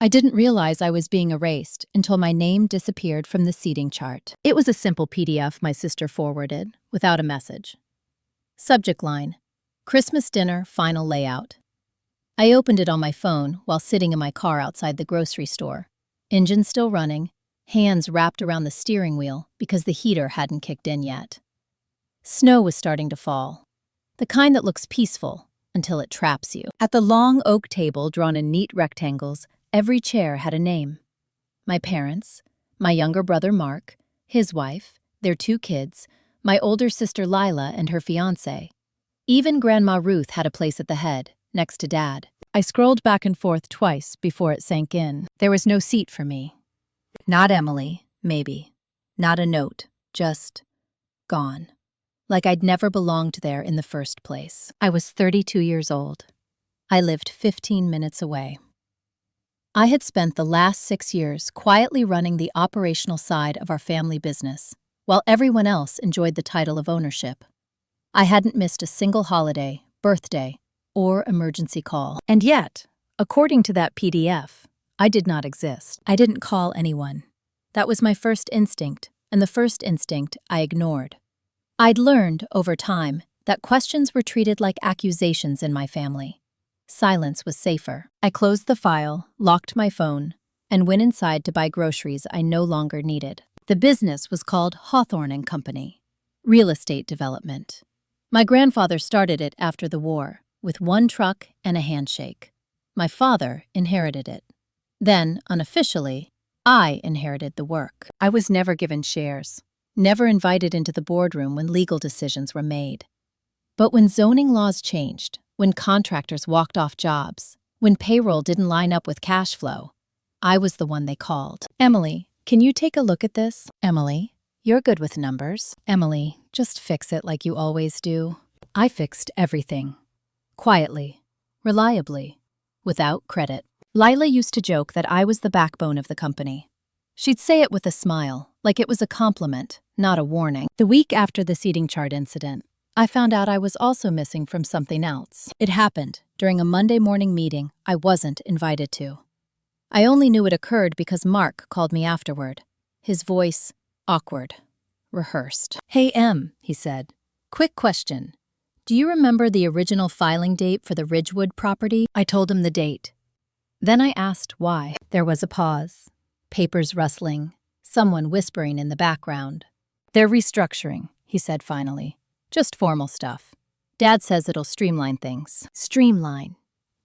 I didn't realize I was being erased until my name disappeared from the seating chart. It was a simple PDF my sister forwarded, without a message. Subject line: Christmas dinner final layout. I opened it on my phone while sitting in my car outside the grocery store. Engine still running, hands wrapped around the steering wheel because the heater hadn't kicked in yet. Snow was starting to fall, the kind that looks peaceful until it traps you. At the long oak table drawn in neat rectangles, every chair had a name. My parents, my younger brother Mark, his wife, their 2 kids, my older sister Lila and her fiancé. Even Grandma Ruth had a place at the head, next to Dad. I scrolled back and forth twice before it sank in. There was no seat for me. Not Emily, maybe. Not a note, just gone. Like I'd never belonged there in the first place. I was 32 years old. I lived 15 minutes away. I had spent the last 6 years quietly running the operational side of our family business, while everyone else enjoyed the title of ownership. I hadn't missed a single holiday, birthday, or emergency call. And yet, according to that PDF, I did not exist. I didn't call anyone. That was my first instinct, and the first instinct I ignored. I'd learned, over time, that questions were treated like accusations in my family. Silence was safer. I closed the file, locked my phone, and went inside to buy groceries I no longer needed. The business was called Hawthorne and Company, real estate development. My grandfather started it after the war, with 1 truck and a handshake. My father inherited it. Then, unofficially, I inherited the work. I was never given shares, never invited into the boardroom when legal decisions were made. But when zoning laws changed, when contractors walked off jobs, when payroll didn't line up with cash flow, I was the one they called. Emily, can you take a look at this? Emily, you're good with numbers. Emily, just fix it like you always do. I fixed everything. Quietly, reliably, without credit. Lila used to joke that I was the backbone of the company. She'd say it with a smile, like it was a compliment, not a warning. The week after the seating chart incident, I found out I was also missing from something else. It happened during a Monday morning meeting I wasn't invited to. I only knew it occurred because Mark called me afterward. His voice, awkward, rehearsed. "Hey, Em," he said. "Quick question. Do you remember the original filing date for the Ridgewood property?" I told him the date. Then I asked why. There was a pause, papers rustling, someone whispering in the background. "They're restructuring," he said finally. "Just formal stuff. Dad says it'll streamline things." Streamline.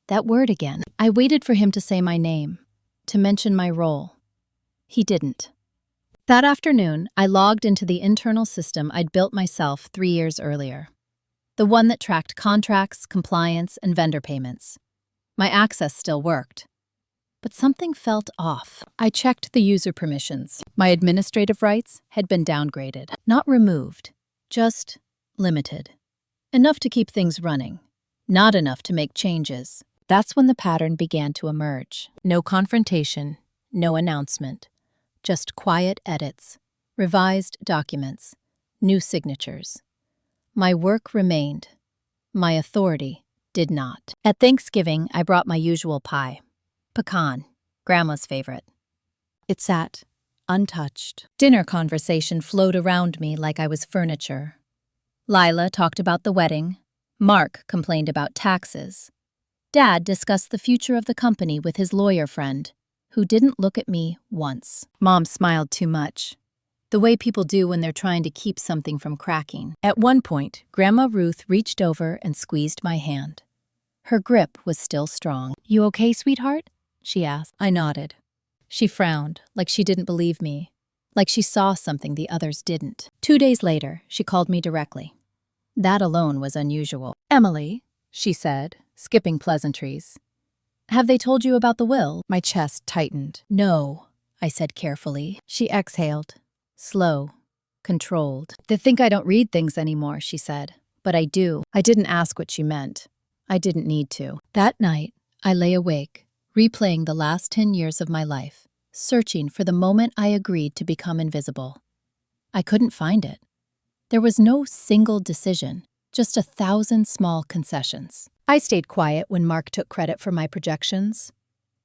That word again. I waited for him to say my name, to mention my role. He didn't. That afternoon, I logged into the internal system I'd built myself 3 years earlier. The one that tracked contracts, compliance, and vendor payments. My access still worked. But something felt off. I checked the user permissions. My administrative rights had been downgraded. Not removed, just limited. Enough to keep things running, not enough to make changes. That's when the pattern began to emerge. No confrontation, no announcement. Just quiet edits, revised documents, new signatures. My work remained. My authority did not. At Thanksgiving, I brought my usual pie. Pecan, Grandma's favorite. It sat, untouched. Dinner conversation flowed around me like I was furniture. Lila talked about the wedding. Mark complained about taxes. Dad discussed the future of the company with his lawyer friend, who didn't look at me once. Mom smiled too much. The way people do when they're trying to keep something from cracking. At one point, Grandma Ruth reached over and squeezed my hand. Her grip was still strong. "You okay, sweetheart?" she asked. I nodded. She frowned, like she didn't believe me, like she saw something the others didn't. 2 days later, she called me directly. That alone was unusual. "Emily," she said, skipping pleasantries. "Have they told you about the will?" My chest tightened. "No," I said carefully. She exhaled. Slow, controlled. "They think I don't read things anymore," she said. "But I do." I didn't ask what she meant. I didn't need to. That night, I lay awake, replaying the last 10 years of my life, searching for the moment I agreed to become invisible. I couldn't find it. There was no single decision, just 1,000 small concessions. I stayed quiet when Mark took credit for my projections.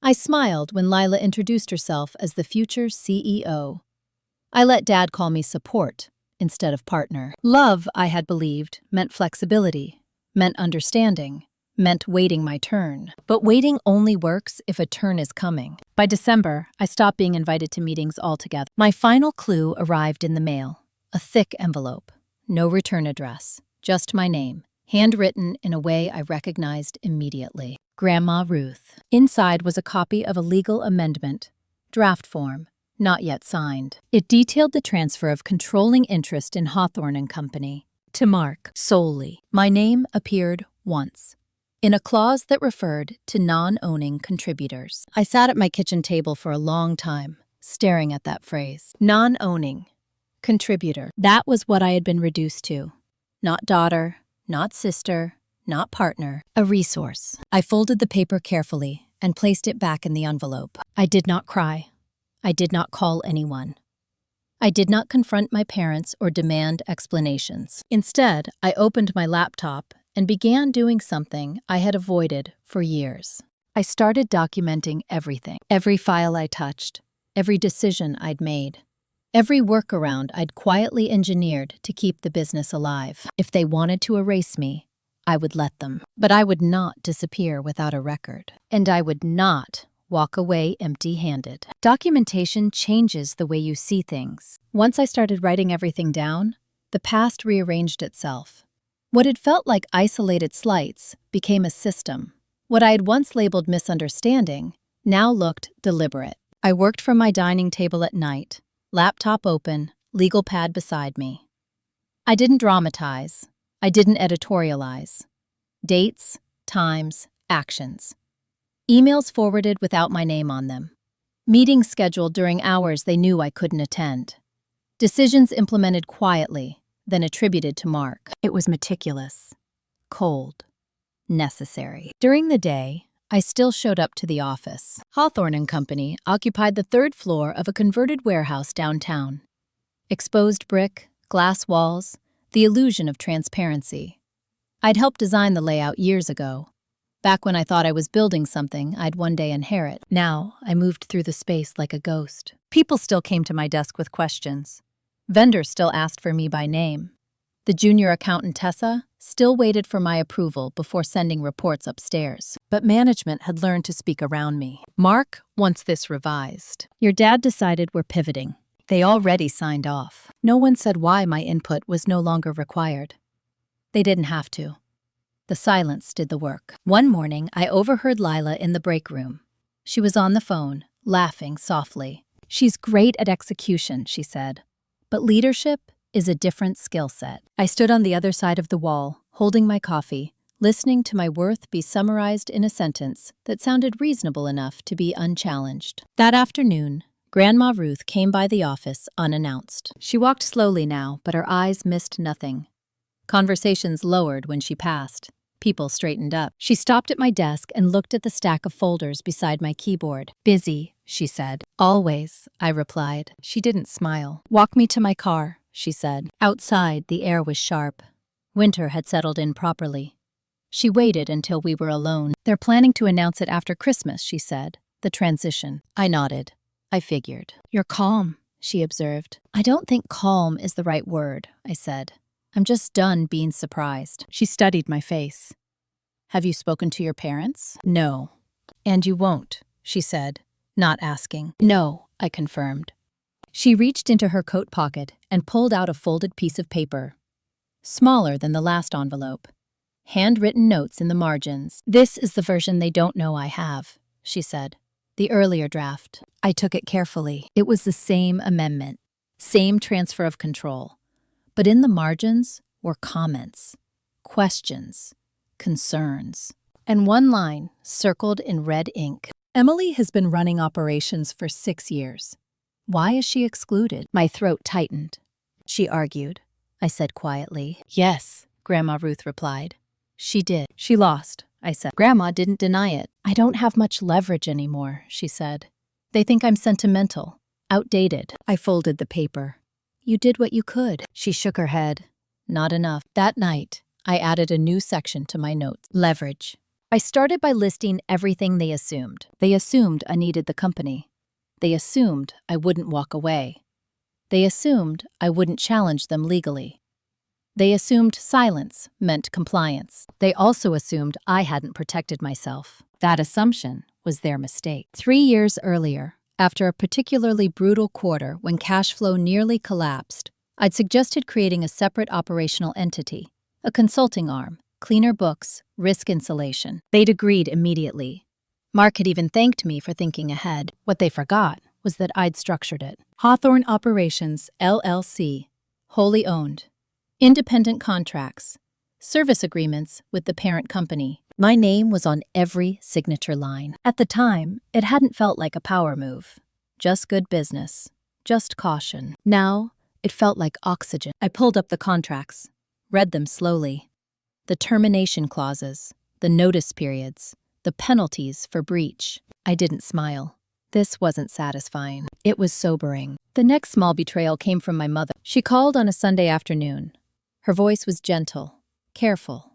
I smiled when Lila introduced herself as the future CEO. I let Dad call me support instead of partner. Love, I had believed, meant flexibility, meant understanding, meant waiting my turn. But waiting only works if a turn is coming. By December, I stopped being invited to meetings altogether. My final clue arrived in the mail, a thick envelope. No return address, just my name, handwritten in a way I recognized immediately. Grandma Ruth. Inside was a copy of a legal amendment, draft form, not yet signed. It detailed the transfer of controlling interest in Hawthorne and Company to Mark solely. My name appeared once, in a clause that referred to non-owning contributors. I sat at my kitchen table for a long time, staring at that phrase. Non-owning contributor. That was what I had been reduced to. Not daughter, not sister, not partner, a resource. I folded the paper carefully and placed it back in the envelope. I did not cry. I did not call anyone. I did not confront my parents or demand explanations. Instead, I opened my laptop and began doing something I had avoided for years. I started documenting everything. Every file I touched, every decision I'd made, every workaround I'd quietly engineered to keep the business alive. If they wanted to erase me, I would let them. But I would not disappear without a record. And I would not walk away empty-handed. Documentation changes the way you see things. Once I started writing everything down, the past rearranged itself. What had felt like isolated slights became a system. What I had once labeled misunderstanding now looked deliberate. I worked from my dining table at night, laptop open, legal pad beside me. I didn't dramatize. I didn't editorialize. Dates, times, actions. Emails forwarded without my name on them. Meetings scheduled during hours they knew I couldn't attend. Decisions implemented quietly, then attributed to Mark. It was meticulous, cold, necessary. During the day, I still showed up to the office. Hawthorne and Company occupied the third floor of a converted warehouse downtown. Exposed brick, glass walls, the illusion of transparency. I'd helped design the layout years ago. Back when I thought I was building something I'd one day inherit. Now, I moved through the space like a ghost. People still came to my desk with questions. Vendors still asked for me by name. The junior accountant Tessa still waited for my approval before sending reports upstairs. But management had learned to speak around me. Mark wants this revised. Your dad decided we're pivoting. They already signed off. No one said why my input was no longer required. They didn't have to. The silence did the work. One morning, I overheard Lila in the break room. She was on the phone, laughing softly. She's great at execution, she said. But leadership is a different skill set. I stood on the other side of the wall, holding my coffee, listening to my worth be summarized in a sentence that sounded reasonable enough to be unchallenged. That afternoon, Grandma Ruth came by the office unannounced. She walked slowly now, but her eyes missed nothing. Conversations lowered when she passed. People straightened up. She stopped at my desk and looked at the stack of folders beside my keyboard. Busy, she said. Always, I replied. She didn't smile. Walk me to my car, she said. Outside, the air was sharp. Winter had settled in properly. She waited until we were alone. They're planning to announce it after Christmas, she said. The transition. I nodded. I figured. You're calm, she observed. I don't think calm is the right word, I said. I'm just done being surprised. She studied my face. Have you spoken to your parents? No. And you won't, she said, not asking. No, I confirmed. She reached into her coat pocket and pulled out a folded piece of paper, smaller than the last envelope. Handwritten notes in the margins. This is the version they don't know I have, she said. The earlier draft. I took it carefully. It was the same amendment, same transfer of control. But in the margins were comments, questions, concerns, and one line circled in red ink. Emily has been running operations for 6 years. Why is she excluded? My throat tightened. She argued. I said quietly. Yes, Grandma Ruth replied. She did. She lost, I said. Grandma didn't deny it. I don't have much leverage anymore, she said. They think I'm sentimental, outdated. I folded the paper. You did what you could. She shook her head. Not enough. That night, I added a new section to my notes. Leverage. I started by listing everything they assumed. They assumed I needed the company. They assumed I wouldn't walk away. They assumed I wouldn't challenge them legally. They assumed silence meant compliance. They also assumed I hadn't protected myself. That assumption was their mistake. 3 years earlier, after a particularly brutal quarter when cash flow nearly collapsed, I'd suggested creating a separate operational entity, a consulting arm, cleaner books, risk insulation. They'd agreed immediately. Mark had even thanked me for thinking ahead. What they forgot was that I'd structured it. Hawthorne Operations, LLC, wholly owned. Independent contracts, service agreements with the parent company. My name was on every signature line. At the time, it hadn't felt like a power move. Just good business. Just caution. Now, it felt like oxygen. I pulled up the contracts, read them slowly. The termination clauses, the notice periods, the penalties for breach. I didn't smile. This wasn't satisfying. It was sobering. The next small betrayal came from my mother. She called on a Sunday afternoon. Her voice was gentle, careful.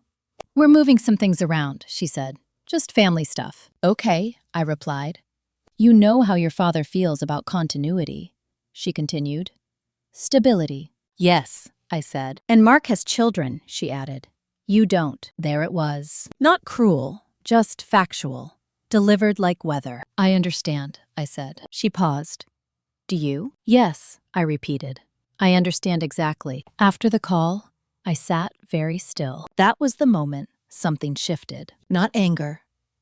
"We're moving some things around," she said. "Just family stuff." "Okay," I replied. "You know how your father feels about continuity," she continued. "Stability." "Yes," I said. "And Mark has children," she added. "You don't." There it was. Not cruel, just factual. Delivered like weather. "I understand," I said. She paused. "Do you?" "Yes," I repeated. "I understand exactly." After the call, I sat very still. That was the moment something shifted. Not anger,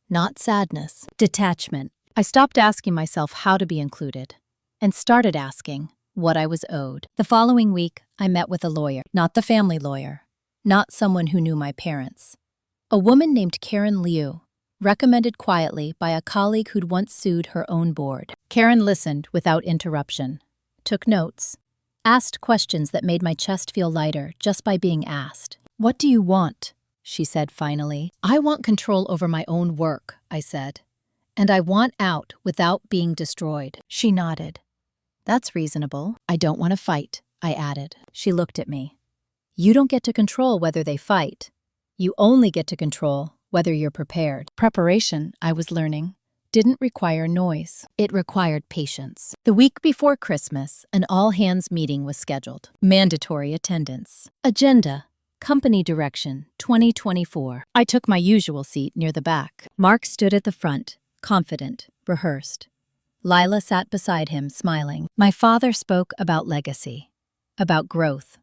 not sadness, detachment. I stopped asking myself how to be included and started asking what I was owed. The following week, I met with a lawyer, not the family lawyer, not someone who knew my parents. A woman named Karen Liu, recommended quietly by a colleague who'd once sued her own board. Karen listened without interruption, took notes, asked questions that made my chest feel lighter just by being asked. "What do you want?" she said finally. "I want control over my own work," I said. "And I want out without being destroyed." She nodded. "That's reasonable." "I don't want to fight," I added. She looked at me. "You don't get to control whether they fight. You only get to control whether you're prepared." Preparation, I was learning, didn't require noise. It required patience. The week before Christmas, an all-hands meeting was scheduled. Mandatory attendance. Agenda: Company Direction 2024. I took my usual seat near the back. Mark stood at the front, confident, rehearsed. Lila sat beside him, smiling. My father spoke about legacy, about growth,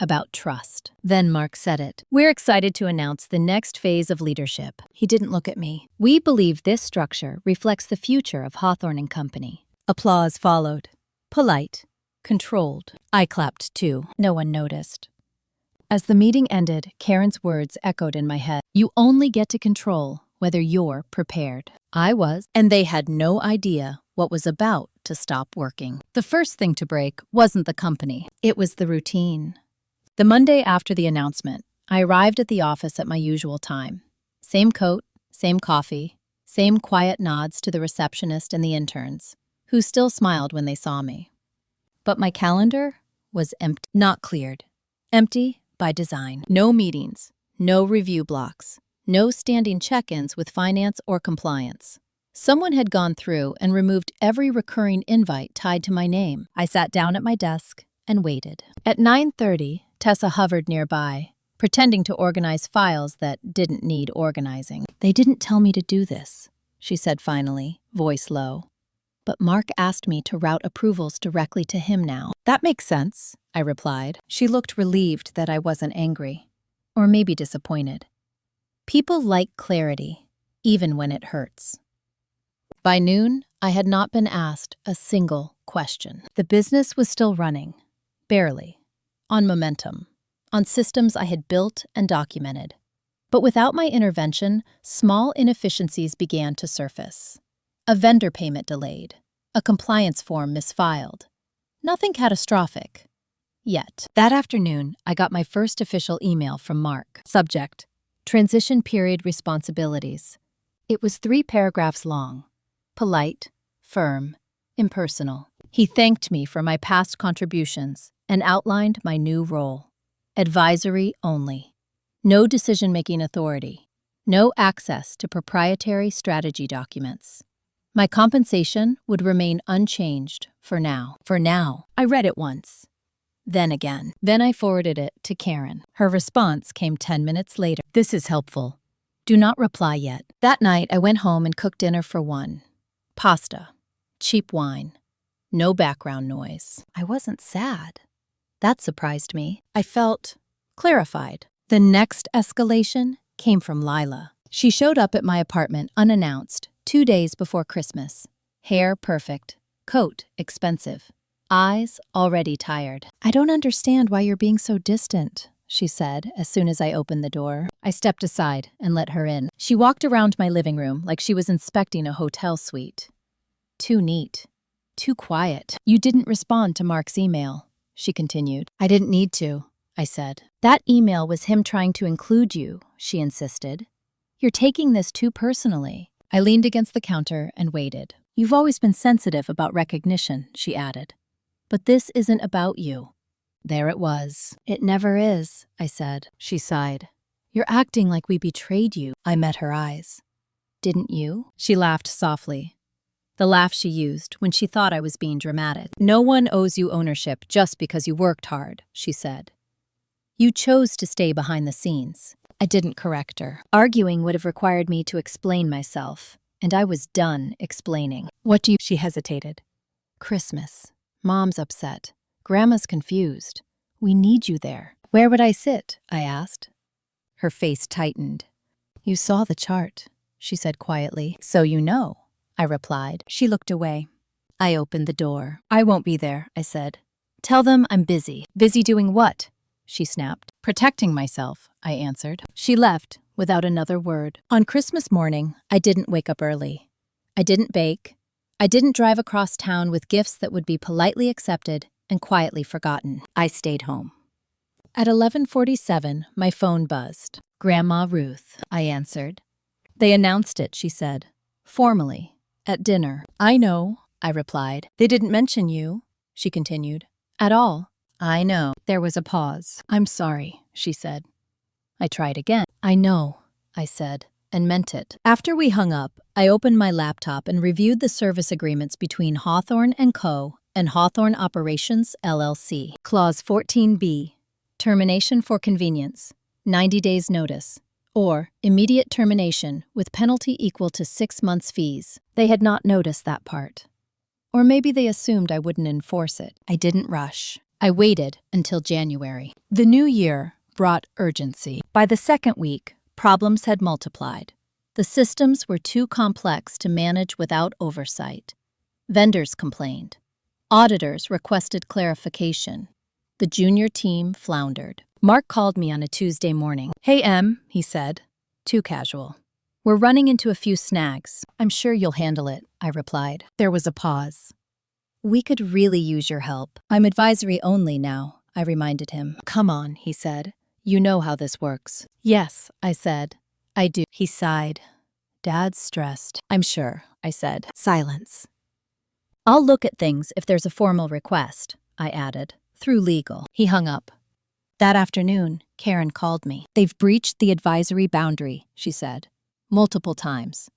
about trust. Then Mark said it. "We're excited to announce the next phase of leadership." He didn't look at me. "We believe this structure reflects the future of Hawthorne and Company." Applause followed. Polite, controlled. I clapped too. No one noticed. As the meeting ended, Karen's words echoed in my head. "You only get to control whether you're prepared." I was, and they had no idea what was about to stop working. The first thing to break wasn't the company. It was the routine. The Monday after the announcement, I arrived at the office at my usual time. Same coat, same coffee, same quiet nods to the receptionist and the interns, who still smiled when they saw me. But my calendar was empty, not cleared. Empty by design. No meetings, no review blocks, no standing check-ins with finance or compliance. Someone had gone through and removed every recurring invite tied to my name. I sat down at my desk and waited. At 9:30, Tessa hovered nearby, pretending to organize files that didn't need organizing. "They didn't tell me to do this," she said finally, voice low. "But Mark asked me to route approvals directly to him now." "That makes sense," I replied. She looked relieved that I wasn't angry, or maybe disappointed. People like clarity, even when it hurts. By noon, I had not been asked a single question. The business was still running, barely. On momentum, on systems I had built and documented. But without my intervention, small inefficiencies began to surface. A vendor payment delayed, a compliance form misfiled. Nothing catastrophic. Yet. That afternoon, I got my first official email from Mark. Subject: Transition Period Responsibilities. It was 3 paragraphs long. Polite, firm, impersonal. He thanked me for my past contributions and outlined my new role. Advisory only. No decision-making authority. No access to proprietary strategy documents. My compensation would remain unchanged for now. I read it once. Then again. Then I forwarded it to Karen. Her response came 10 minutes later. This is helpful. Do not reply yet. That night, I went home and cooked dinner for one. Pasta. Cheap wine. No background noise. I wasn't sad. That surprised me. I felt clarified. The next escalation came from Lila. She showed up at my apartment unannounced 2 days before Christmas. Hair perfect. Coat expensive. Eyes already tired. I don't understand why you're being so distant, she said as soon as I opened the door. I stepped aside and let her in. She walked around my living room like she was inspecting a hotel suite. Too neat. Too quiet. You didn't respond to Mark's email, she continued. I didn't need to, I said. That email was him trying to include you, she insisted. You're taking this too personally. I leaned against the counter and waited. You've always been sensitive about recognition, she added. But this isn't about you. There it was. It never is, I said. She sighed. You're acting like we betrayed you. I met her eyes. Didn't you? She laughed softly. The laugh she used when she thought I was being dramatic. No one owes you ownership just because you worked hard, she said. You chose to stay behind the scenes. I didn't correct her. Arguing would have required me to explain myself, and I was done explaining. What do you? She hesitated. Christmas. Mom's upset. Grandma's confused. We need you there. Where would I sit? I asked. Her face tightened. You saw the chart, she said quietly. So you know, I replied. She looked away. I opened the door. I won't be there, I said. Tell them I'm busy. Busy doing what? She snapped. Protecting myself, I answered. She left without another word. On Christmas morning, I didn't wake up early. I didn't bake. I didn't drive across town with gifts that would be politely accepted and quietly forgotten. I stayed home. At 11:47, my phone buzzed. Grandma Ruth, I answered. They announced it, she said. Formally, at dinner. I know, I replied. They didn't mention you, she continued. At all. I know. There was a pause. I'm sorry, she said. I tried again. I know, I said, and meant it. After we hung up, I opened my laptop and reviewed the service agreements between Hawthorne & Co. and Hawthorne Operations, LLC. Clause 14B, termination for convenience, 90 days notice, or immediate termination with penalty equal to 6 months' fees. They had not noticed that part. Or maybe they assumed I wouldn't enforce it. I didn't rush. I waited until January. The new year brought urgency. By the second week, problems had multiplied. The systems were too complex to manage without oversight. Vendors complained. Auditors requested clarification. The junior team floundered. Mark called me on a Tuesday morning. Hey, Em, he said. Too casual. We're running into a few snags. I'm sure you'll handle it, I replied. There was a pause. We could really use your help. I'm advisory only now, I reminded him. Come on, he said. You know how this works. Yes, I said. I do. He sighed. Dad's stressed. I'm sure, I said. Silence. I'll look at things if there's a formal request, I added, through legal. He hung up. That afternoon, Karen called me. They've breached the advisory boundary, she said. Multiple times.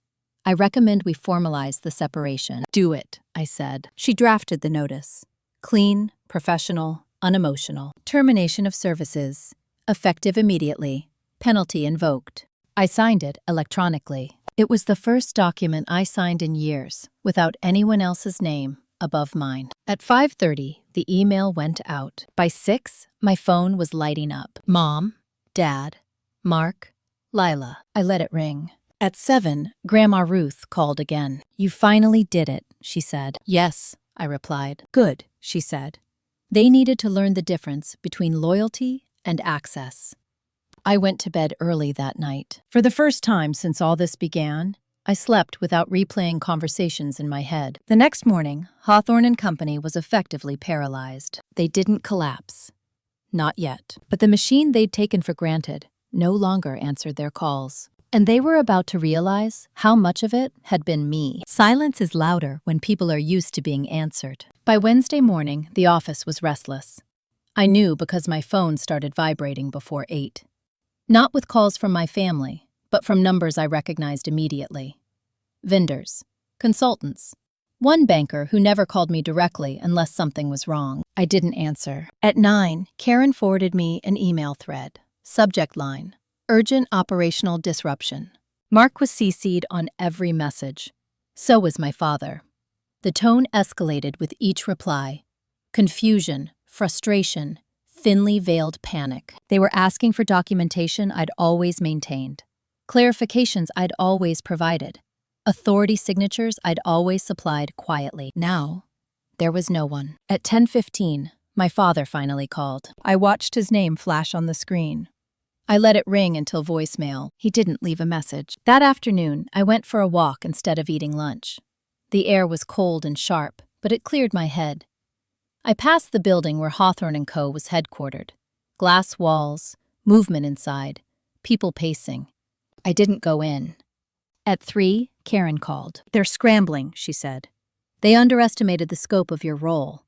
I recommend we formalize the separation. Do it, I said. She drafted the notice. Clean, professional, unemotional. Termination of services. Effective immediately. Penalty invoked. I signed it electronically. It was the first document I signed in years, without anyone else's name above mine. At 5:30, the email went out. By 6, my phone was lighting up. Mom, Dad, Mark, Lila. I let it ring. At 7, Grandma Ruth called again. You finally did it, she said. Yes, I replied. Good, she said. They needed to learn the difference between loyalty and access. I went to bed early that night. For the first time since all this began, I slept without replaying conversations in my head. The next morning, Hawthorne & Company was effectively paralyzed. They didn't collapse. Not yet. But the machine they'd taken for granted no longer answered their calls. And they were about to realize how much of it had been me. Silence is louder when people are used to being answered. By Wednesday morning, the office was restless. I knew because my phone started vibrating before 8. Not with calls from my family, but from numbers I recognized immediately. Vendors. Consultants. One banker who never called me directly unless something was wrong. I didn't answer. At 9, Karen forwarded me an email thread. Subject line: Urgent operational disruption. Mark was CC'd on every message. So was my father. The tone escalated with each reply. Confusion, frustration, thinly veiled panic. They were asking for documentation I'd always maintained, clarifications I'd always provided, authority signatures I'd always supplied quietly. Now, there was no one. At 10:15, my father finally called. I watched his name flash on the screen. I let it ring until voicemail. He didn't leave a message. That afternoon, I went for a walk instead of eating lunch. The air was cold and sharp, but it cleared my head. I passed the building where Hawthorne & Co. was headquartered. Glass walls, movement inside, people pacing. I didn't go in. At 3, Karen called. "They're scrambling," she said. "They underestimated the scope of your role."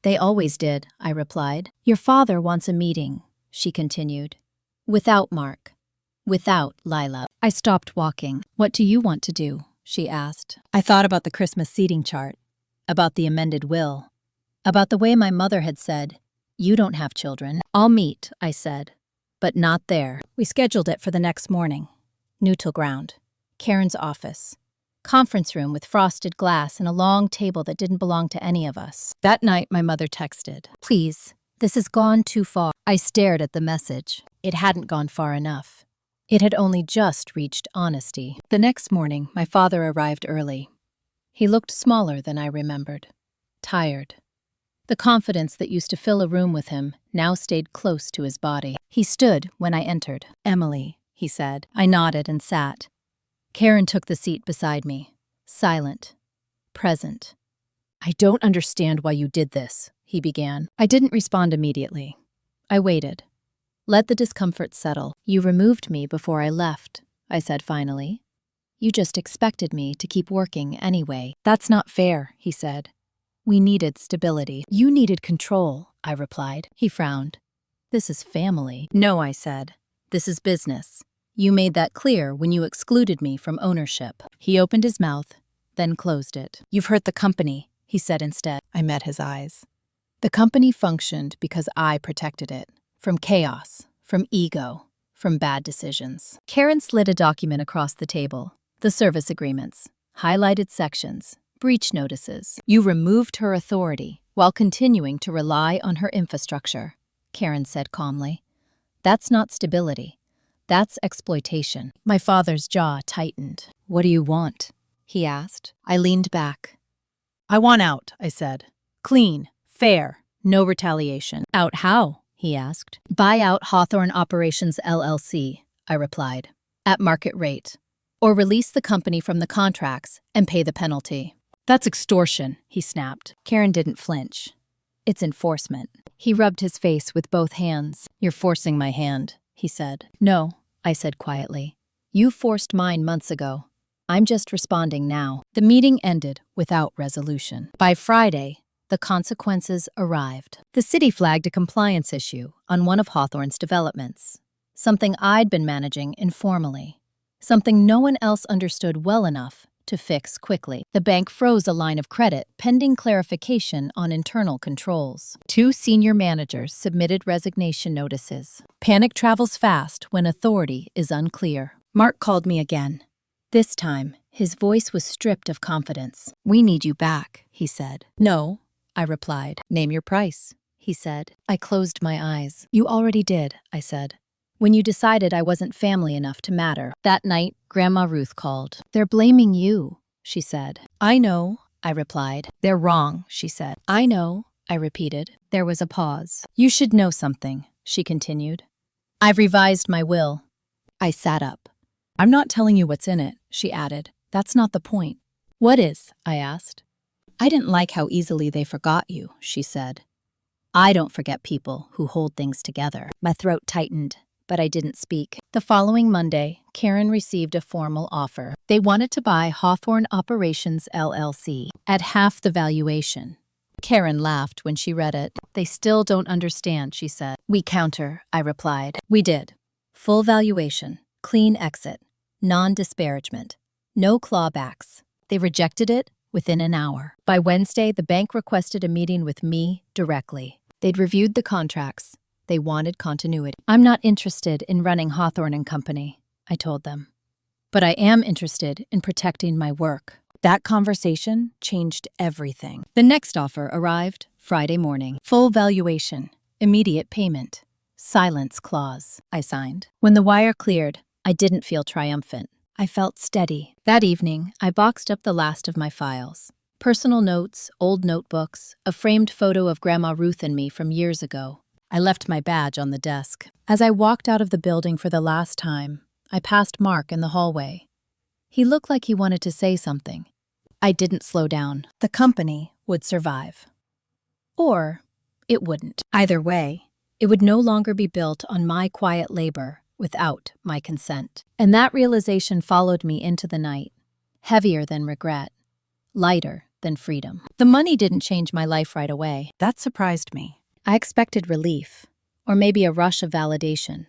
"They always did," I replied. "Your father wants a meeting," she continued. "Without Mark. Without Lila." I stopped walking. "What do you want to do?" she asked. I thought about the Christmas seating chart, about the amended will, about the way my mother had said, "You don't have children." "I'll meet," I said, "but not there." We scheduled it for the next morning. Neutral ground. Karen's office. Conference room with frosted glass and a long table that didn't belong to any of us. That night, my mother texted, "Please, this has gone too far." I stared at the message. It hadn't gone far enough. It had only just reached honesty. The next morning, my father arrived early. He looked smaller than I remembered. Tired. The confidence that used to fill a room with him now stayed close to his body. He stood when I entered. "Emily," he said. I nodded and sat. Karen took the seat beside me. Silent. Present. "I don't understand why you did this," he began. I didn't respond immediately. I waited. Let the discomfort settle. "You removed me before I left," I said finally. "You just expected me to keep working anyway." "That's not fair," he said. "We needed stability." "You needed control," I replied. He frowned. "This is family." "No," I said. "This is business. You made that clear when you excluded me from ownership." He opened his mouth, then closed it. "You've hurt the company," he said instead. I met his eyes. The company functioned because I protected it. From chaos, from ego, from bad decisions. Karen slid a document across the table. The service agreements, highlighted sections, breach notices. "You removed her authority while continuing to rely on her infrastructure," Karen said calmly. "That's not stability. That's exploitation." My father's jaw tightened. "What do you want?" he asked. I leaned back. "I want out," I said. "Clean, fair, no retaliation." "Out how?" he asked. "Buy out Hawthorne Operations LLC, I replied, "at market rate. Or release the company from the contracts and pay the penalty." "That's extortion," he snapped. Karen didn't flinch. "It's enforcement." He rubbed his face with both hands. "You're forcing my hand," he said. "No," I said quietly. "You forced mine months ago. I'm just responding now." The meeting ended without resolution. By Friday, the consequences arrived. The city flagged a compliance issue on one of Hawthorne's developments, something I'd been managing informally, something no one else understood well enough to fix quickly. The bank froze a line of credit pending clarification on internal controls. 2 senior managers submitted resignation notices. Panic travels fast when authority is unclear. Mark called me again. This time, his voice was stripped of confidence. "We need you back," he said. "No," I replied. "Name your price," he said. I closed my eyes. "You already did," I said. "When you decided I wasn't family enough to matter." That night, Grandma Ruth called. "They're blaming you," she said. "I know," I replied. "They're wrong," she said. "I know," I repeated. There was a pause. "You should know something," she continued. "I've revised my will." I sat up. "I'm not telling you what's in it," she added. "That's not the point." "What is?" I asked. "I didn't like how easily they forgot you," she said. "I don't forget people who hold things together." My throat tightened, but I didn't speak. The following Monday, Karen received a formal offer. They wanted to buy Hawthorne Operations LLC at half the valuation. Karen laughed when she read it. "They still don't understand," she said. "We counter," I replied. We did. Full valuation, clean exit, Non-disparagement. No clawbacks. They rejected it within an hour. By Wednesday, the bank requested a meeting with me directly. They'd reviewed the contracts. They wanted continuity. I'm not interested in running Hawthorne and Company, I told them. But I am interested in protecting my work. That conversation changed everything. The next offer arrived Friday morning. Full valuation, immediate payment, silence clause. I signed. When the wire cleared, I didn't feel triumphant. I felt steady. That evening, I boxed up the last of my files. Personal notes, old notebooks, a framed photo of Grandma Ruth and me from years ago. I left my badge on the desk. As I walked out of the building for the last time, I passed Mark in the hallway. He looked like he wanted to say something. I didn't slow down. The company would survive. Or it wouldn't. Either way, it would no longer be built on my quiet labor without my consent. And that realization followed me into the night, heavier than regret, lighter than freedom. The money didn't change my life right away. That surprised me. I expected relief, or maybe a rush of validation.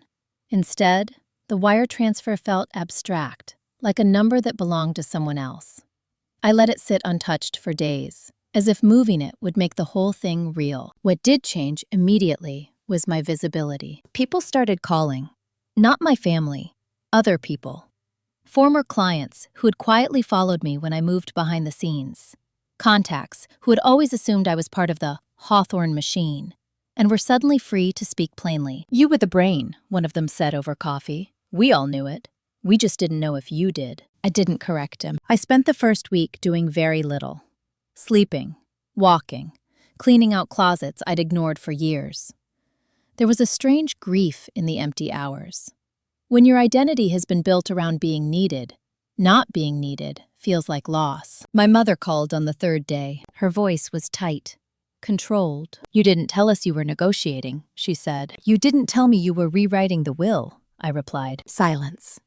Instead, the wire transfer felt abstract, like a number that belonged to someone else. I let it sit untouched for days, as if moving it would make the whole thing real. What did change immediately was my visibility. People started calling. Not my family, other people. Former clients who had quietly followed me when I moved behind the scenes. Contacts who had always assumed I was part of the Hawthorne machine, and were suddenly free to speak plainly. "You with the brain," one of them said over coffee. "We all knew it. We just didn't know if you did." I didn't correct him. I spent the first week doing very little. Sleeping, walking, cleaning out closets I'd ignored for years. There was a strange grief in the empty hours. When your identity has been built around being needed, not being needed feels like loss. My mother called on the third day. Her voice was tight, controlled. "You didn't tell us you were negotiating," she said. "You didn't tell me you were rewriting the will," I replied. Silence.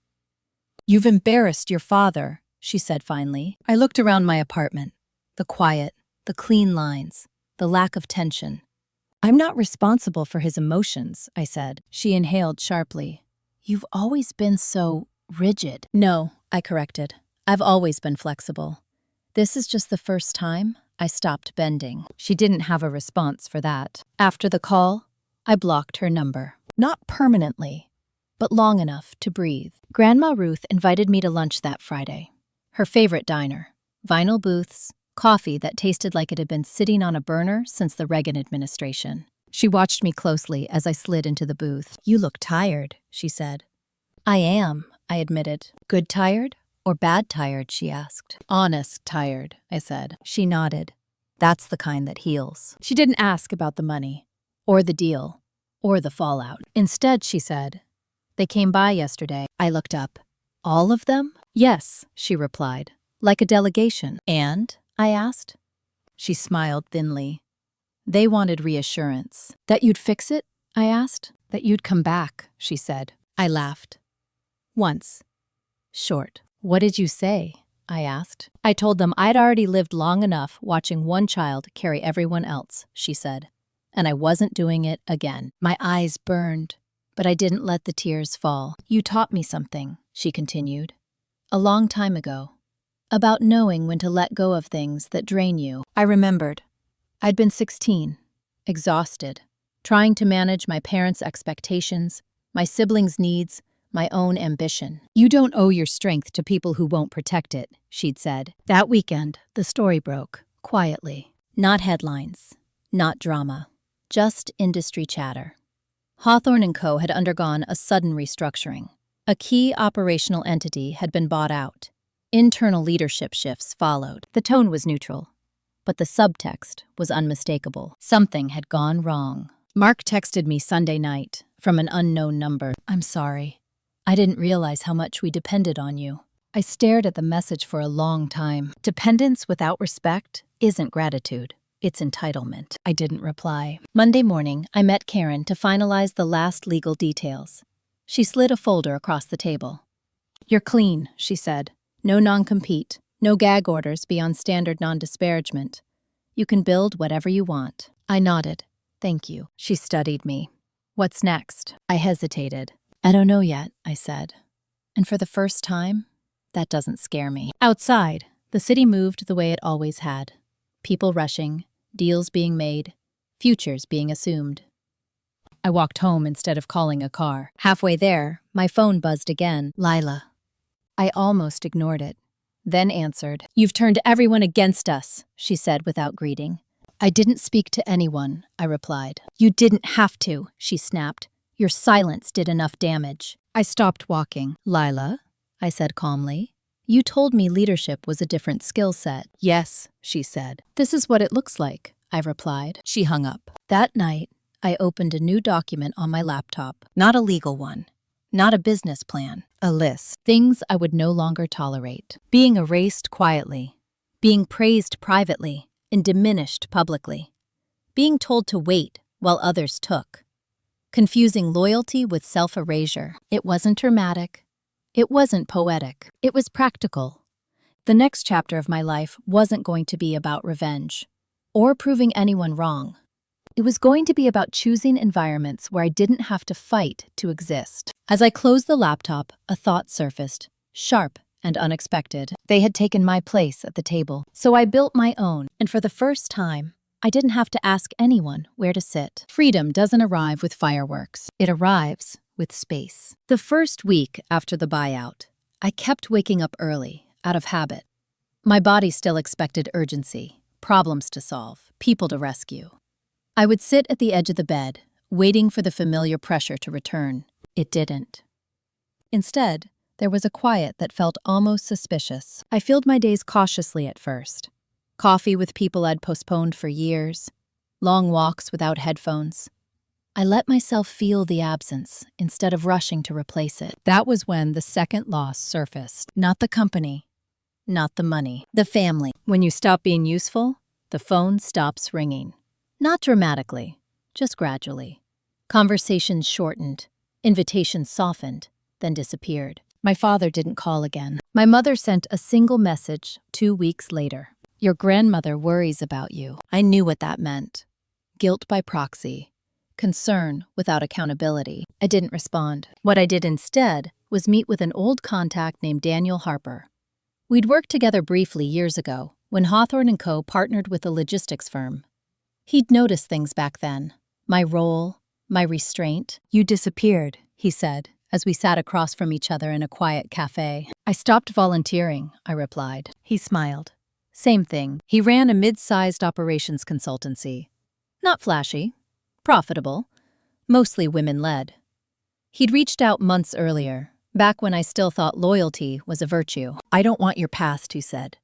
"You've embarrassed your father," she said finally. I looked around my apartment. The quiet, the clean lines, the lack of tension. "I'm not responsible for his emotions," I said. She inhaled sharply. "You've always been so rigid." "No," I corrected. "I've always been flexible. This is just the first time I stopped bending." She didn't have a response for that. After the call, I blocked her number. Not permanently, but long enough to breathe. Grandma Ruth invited me to lunch that Friday. Her favorite diner. Vinyl booths, coffee that tasted like it had been sitting on a burner since the Reagan administration. She watched me closely as I slid into the booth. "You look tired," she said. "I am," I admitted. "Good tired or bad tired?" she asked. "Honest tired," I said. She nodded. "That's the kind that heals." She didn't ask about the money, or the deal, or the fallout. Instead, she said, "They came by yesterday." I looked up. "All of them?" "Yes," she replied. "Like a delegation." "And?" I asked. She smiled thinly. "They wanted reassurance." "That you'd fix it?" I asked. "That you'd come back," she said. I laughed. Once. Short. "What did you say?" I asked. "I told them I'd already lived long enough watching one child carry everyone else," she said. "And I wasn't doing it again." My eyes burned, but I didn't let the tears fall. "You taught me something," she continued. "A long time ago. About knowing when to let go of things that drain you." I remembered. I'd been 16, exhausted, trying to manage my parents' expectations, my siblings' needs, my own ambition. "You don't owe your strength to people who won't protect it," she'd said. That weekend, the story broke, quietly. Not headlines, not drama, just industry chatter. Hawthorne & Co. had undergone a sudden restructuring. A key operational entity had been bought out. Internal leadership shifts followed. The tone was neutral, but the subtext was unmistakable. Something had gone wrong. Mark texted me Sunday night from an unknown number. "I'm sorry. I didn't realize how much we depended on you." I stared at the message for a long time. Dependence without respect isn't gratitude. It's entitlement. I didn't reply. Monday morning, I met Karen to finalize the last legal details. She slid a folder across the table. "You're clean," she said. "No non-compete, no gag orders beyond standard non-disparagement. You can build whatever you want." I nodded. "Thank you." She studied me. "What's next?" I hesitated. "I don't know yet," I said. And for the first time, that doesn't scare me. Outside, the city moved the way it always had. People rushing, deals being made, futures being assumed. I walked home instead of calling a car. Halfway there, my phone buzzed again. Lila. I almost ignored it, then answered. "You've turned everyone against us," she said without greeting. "I didn't speak to anyone," I replied. "You didn't have to," she snapped. "Your silence did enough damage." I stopped walking. "Lila," I said calmly, "you told me leadership was a different skill set." "Yes," she said. "This is what it looks like," I replied. She hung up. That night, I opened a new document on my laptop. Not a legal one. Not a business plan. A list. Things I would no longer tolerate. Being erased quietly. Being praised privately and diminished publicly. Being told to wait while others took. Confusing loyalty with self-erasure. It wasn't dramatic. It wasn't poetic. It was practical. The next chapter of my life wasn't going to be about revenge or proving anyone wrong. It was going to be about choosing environments where I didn't have to fight to exist. As I closed the laptop, a thought surfaced, sharp and unexpected. They had taken my place at the table, so I built my own, and for the first time, I didn't have to ask anyone where to sit. Freedom doesn't arrive with fireworks. It arrives with space. The first week after the buyout, I kept waking up early, out of habit. My body still expected urgency, problems to solve, people to rescue. I would sit at the edge of the bed, waiting for the familiar pressure to return. It didn't. Instead, there was a quiet that felt almost suspicious. I filled my days cautiously at first. Coffee with people I'd postponed for years, long walks without headphones. I let myself feel the absence instead of rushing to replace it. That was when the second loss surfaced. Not the company, not the money, the family. When you stop being useful, the phone stops ringing. Not dramatically, just gradually. Conversations shortened, invitations softened, then disappeared. My father didn't call again. My mother sent a single message 2 weeks later. "Your grandmother worries about you." I knew what that meant. Guilt by proxy. Concern without accountability. I didn't respond. What I did instead was meet with an old contact named Daniel Harper. We'd worked together briefly years ago when Hawthorne & Co. partnered with a logistics firm. He'd noticed things back then. My role, my restraint. "You disappeared," he said, as we sat across from each other in a quiet cafe. "I stopped volunteering," I replied. He smiled. Same thing. He ran a mid-sized operations consultancy. Not flashy, profitable, mostly women-led. He'd reached out months earlier, back when I still thought loyalty was a virtue. "I don't want your past," he said.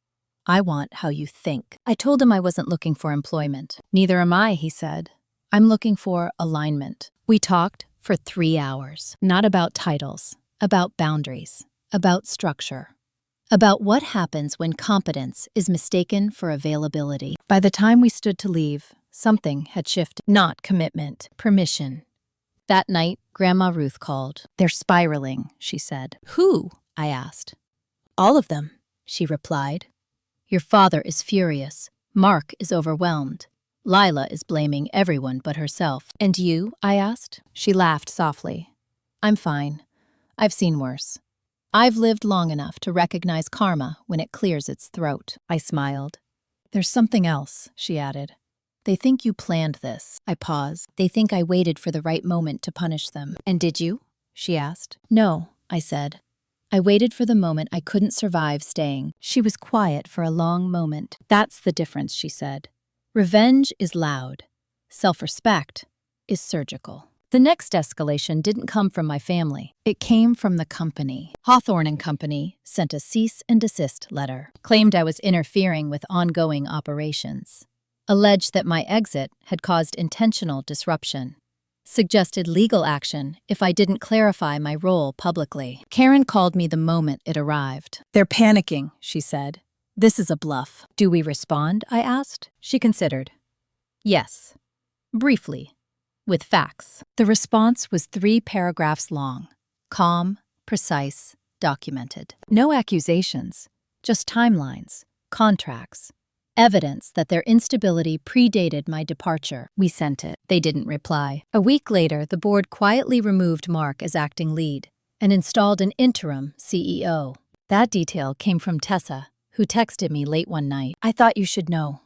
"I want how you think." I told him I wasn't looking for employment. "Neither am I," he said. "I'm looking for alignment." We talked for 3 hours. Not about titles, about boundaries, about structure, about what happens when competence is mistaken for availability. By the time we stood to leave, something had shifted. Not commitment, permission. That night, Grandma Ruth called. "They're spiraling," she said. "Who?" I asked. "All of them," she replied. "Your father is furious. Mark is overwhelmed. Lila is blaming everyone but herself." "And you?" I asked. She laughed softly. "I'm fine. I've seen worse. I've lived long enough to recognize karma when it clears its throat." I smiled. "There's something else," she added. "They think you planned this." I paused. "They think I waited for the right moment to punish them." "And did you?" she asked. "No," I said. "I waited for the moment I couldn't survive staying." She was quiet for a long moment. "That's the difference," she said. "Revenge is loud. Self-respect is surgical." The next escalation didn't come from my family. It came from the company. Hawthorne & Company sent a cease and desist letter, claimed I was interfering with ongoing operations, alleged that my exit had caused intentional disruption, suggested legal action if I didn't clarify my role publicly. Karen called me the moment it arrived. "They're panicking," she said. "This is a bluff." "Do we respond?" I asked. She considered. "Yes. Briefly. With facts." The response was 3 paragraphs long. Calm, precise, documented. No accusations, just timelines, contracts, evidence that their instability predated my departure. We sent it. They didn't reply. A week later, the board quietly removed Mark as acting lead, and installed an interim CEO. That detail came from Tessa, who texted me late one night. "I thought you should know.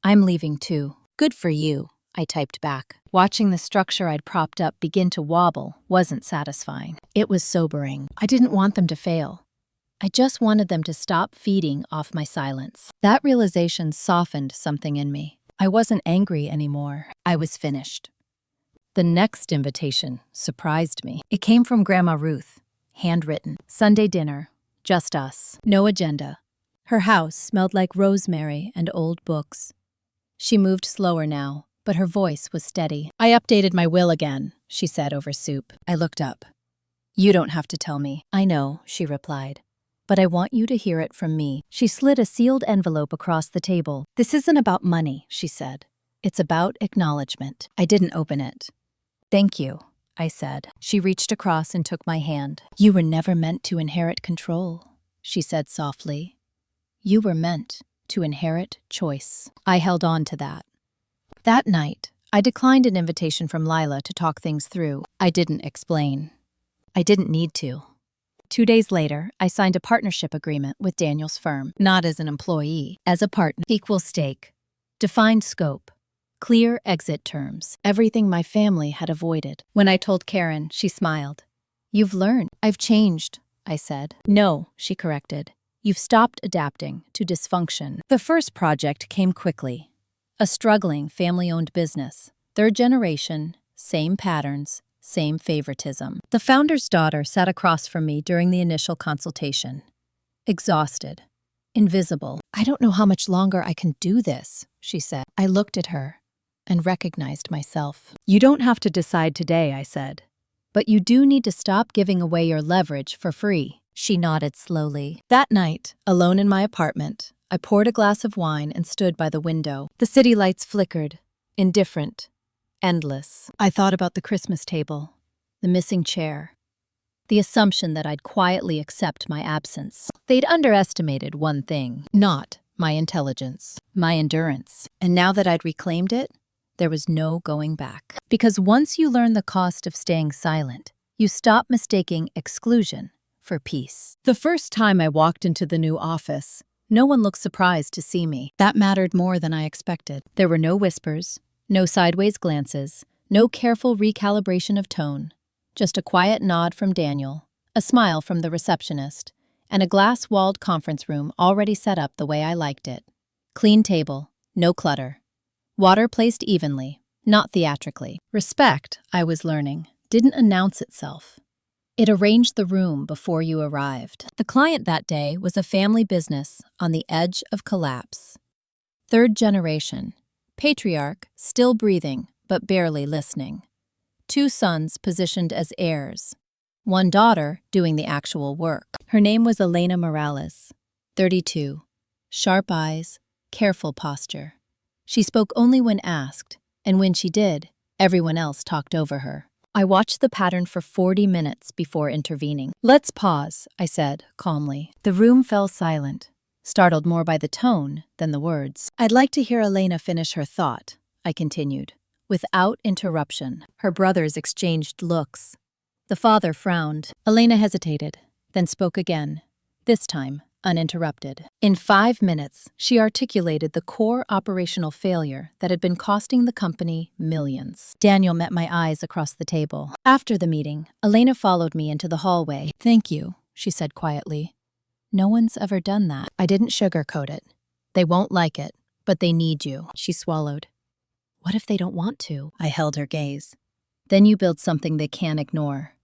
I'm leaving too." "Good for you," I typed back. Watching the structure I'd propped up begin to wobble wasn't satisfying. It was sobering. I didn't want them to fail. I just wanted them to stop feeding off my silence. That realization softened something in me. I wasn't angry anymore. I was finished. The next invitation surprised me. It came from Grandma Ruth, handwritten. Sunday dinner, just us, no agenda. Her house smelled like rosemary and old books. She moved slower now, but her voice was steady. "I updated my will again," she said over soup. I looked up. "You don't have to tell me." "I know," she replied, "but I want you to hear it from me." She slid a sealed envelope across the table. "This isn't about money," she said. "It's about acknowledgement." I didn't open it. "Thank you," I said. She reached across and took my hand. "You were never meant to inherit control," she said softly. "You were meant to inherit choice." I held on to that. That night, I declined an invitation from Lila to talk things through. I didn't explain. I didn't need to. 2 days later, I signed a partnership agreement with Daniel's firm, not as an employee, as a partner. Equal stake, defined scope, clear exit terms, everything my family had avoided. When I told Karen, she smiled. "You've learned." "I've changed," I said. "No," she corrected. "You've stopped adapting to dysfunction." The first project came quickly. A struggling family-owned business. 3rd generation, same patterns, same favoritism. The founder's daughter sat across from me during the initial consultation. Exhausted. Invisible. "I don't know how much longer I can do this," she said. I looked at her and recognized myself. "You don't have to decide today," I said. "But you do need to stop giving away your leverage for free." She nodded slowly. That night, alone in my apartment, I poured a glass of wine and stood by the window. The city lights flickered, indifferent, endless. I thought about the Christmas table, the missing chair, the assumption that I'd quietly accept my absence. They'd underestimated one thing, not my intelligence, my endurance. And now that I'd reclaimed it, there was no going back. Because once you learn the cost of staying silent, you stop mistaking exclusion for peace. The first time I walked into the new office, no one looked surprised to see me. That mattered more than I expected. There were no whispers, no sideways glances, no careful recalibration of tone. Just a quiet nod from Daniel, a smile from the receptionist, and a glass-walled conference room already set up the way I liked it. Clean table, no clutter. Water placed evenly, not theatrically. Respect, I was learning, didn't announce itself. It arranged the room before you arrived. The client that day was a family business on the edge of collapse. 3rd generation. Patriarch, still breathing, but barely listening. 2 sons positioned as heirs. 1 daughter doing the actual work. Her name was Elena Morales, 32. Sharp eyes, careful posture. She spoke only when asked, and when she did, everyone else talked over her. I watched the pattern for 40 minutes before intervening. "Let's pause," I said, calmly. The room fell silent, startled more by the tone than the words. "I'd like to hear Elena finish her thought," I continued, without interruption. Her brothers exchanged looks. The father frowned. Elena hesitated, then spoke again, this time uninterrupted. In 5 minutes, she articulated the core operational failure that had been costing the company millions. Daniel met my eyes across the table. After the meeting, Elena followed me into the hallway. "Thank you," she said quietly. "No one's ever done that." I didn't sugarcoat it. "They won't like it, but they need you." She swallowed. "What if they don't want to?" I held her gaze. "Then you build something they can't ignore.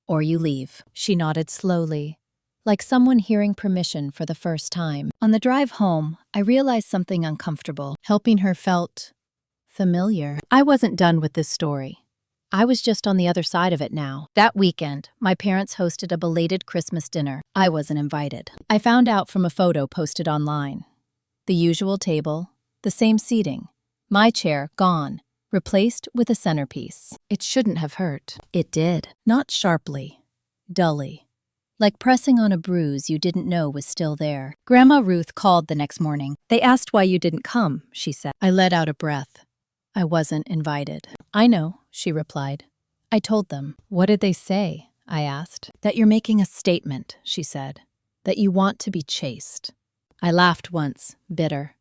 Or you leave." She nodded slowly, like someone hearing permission for the first time. On the drive home, I realized something uncomfortable. Helping her felt familiar. I wasn't done with this story. I was just on the other side of it now. That weekend, my parents hosted a belated Christmas dinner. I wasn't invited. I found out from a photo posted online. The usual table, the same seating. My chair gone, replaced with a centerpiece. It shouldn't have hurt. It did. Not sharply, dully. Like pressing on a bruise you didn't know was still there. Grandma Ruth called the next morning. "They asked why you didn't come," she said. I let out a breath. I wasn't invited. "I know," she replied. I told them. "What did they say?" I asked. That you're making a statement, she said. That you want to be chased. I laughed once, bitter.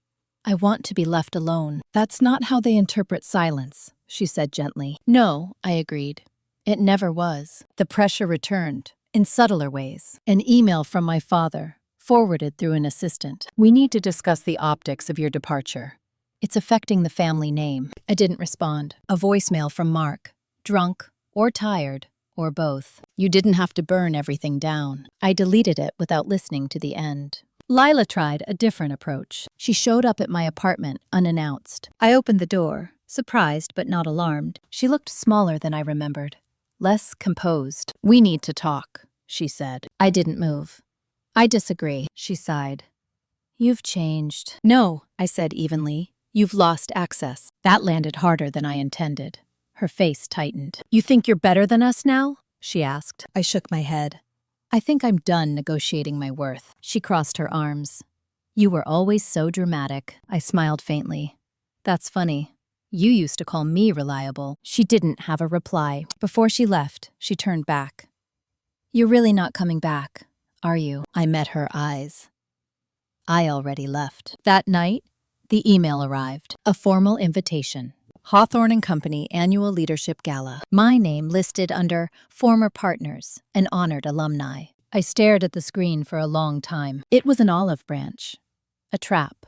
I want to be left alone. That's not how they interpret silence, she said gently. No, I agreed. It never was. The pressure returned, in subtler ways. An email from my father, forwarded through an assistant. We need to discuss the optics of your departure. It's affecting the family name. I didn't respond. A voicemail from Mark. Drunk, or tired, or both. You didn't have to burn everything down. I deleted it without listening to the end. Lila tried a different approach. She showed up at my apartment unannounced. I opened the door, surprised but not alarmed. She looked smaller than I remembered. Less composed. We need to talk, she said. I didn't move. I disagree, she sighed. You've changed. No, I said evenly. You've lost access. That landed harder than I intended. Her face tightened. You think you're better than us now? She asked. I shook my head. I think I'm done negotiating my worth. She crossed her arms. You were always so dramatic. I smiled faintly. That's funny. You used to call me reliable. She didn't have a reply. Before she left, she turned back. You're really not coming back, are you? I met her eyes. I already left. That night, the email arrived. A formal invitation. Hawthorne & Company Annual Leadership Gala. My name listed under former partners and honored alumni. I stared at the screen for a long time. It was an olive branch. A trap.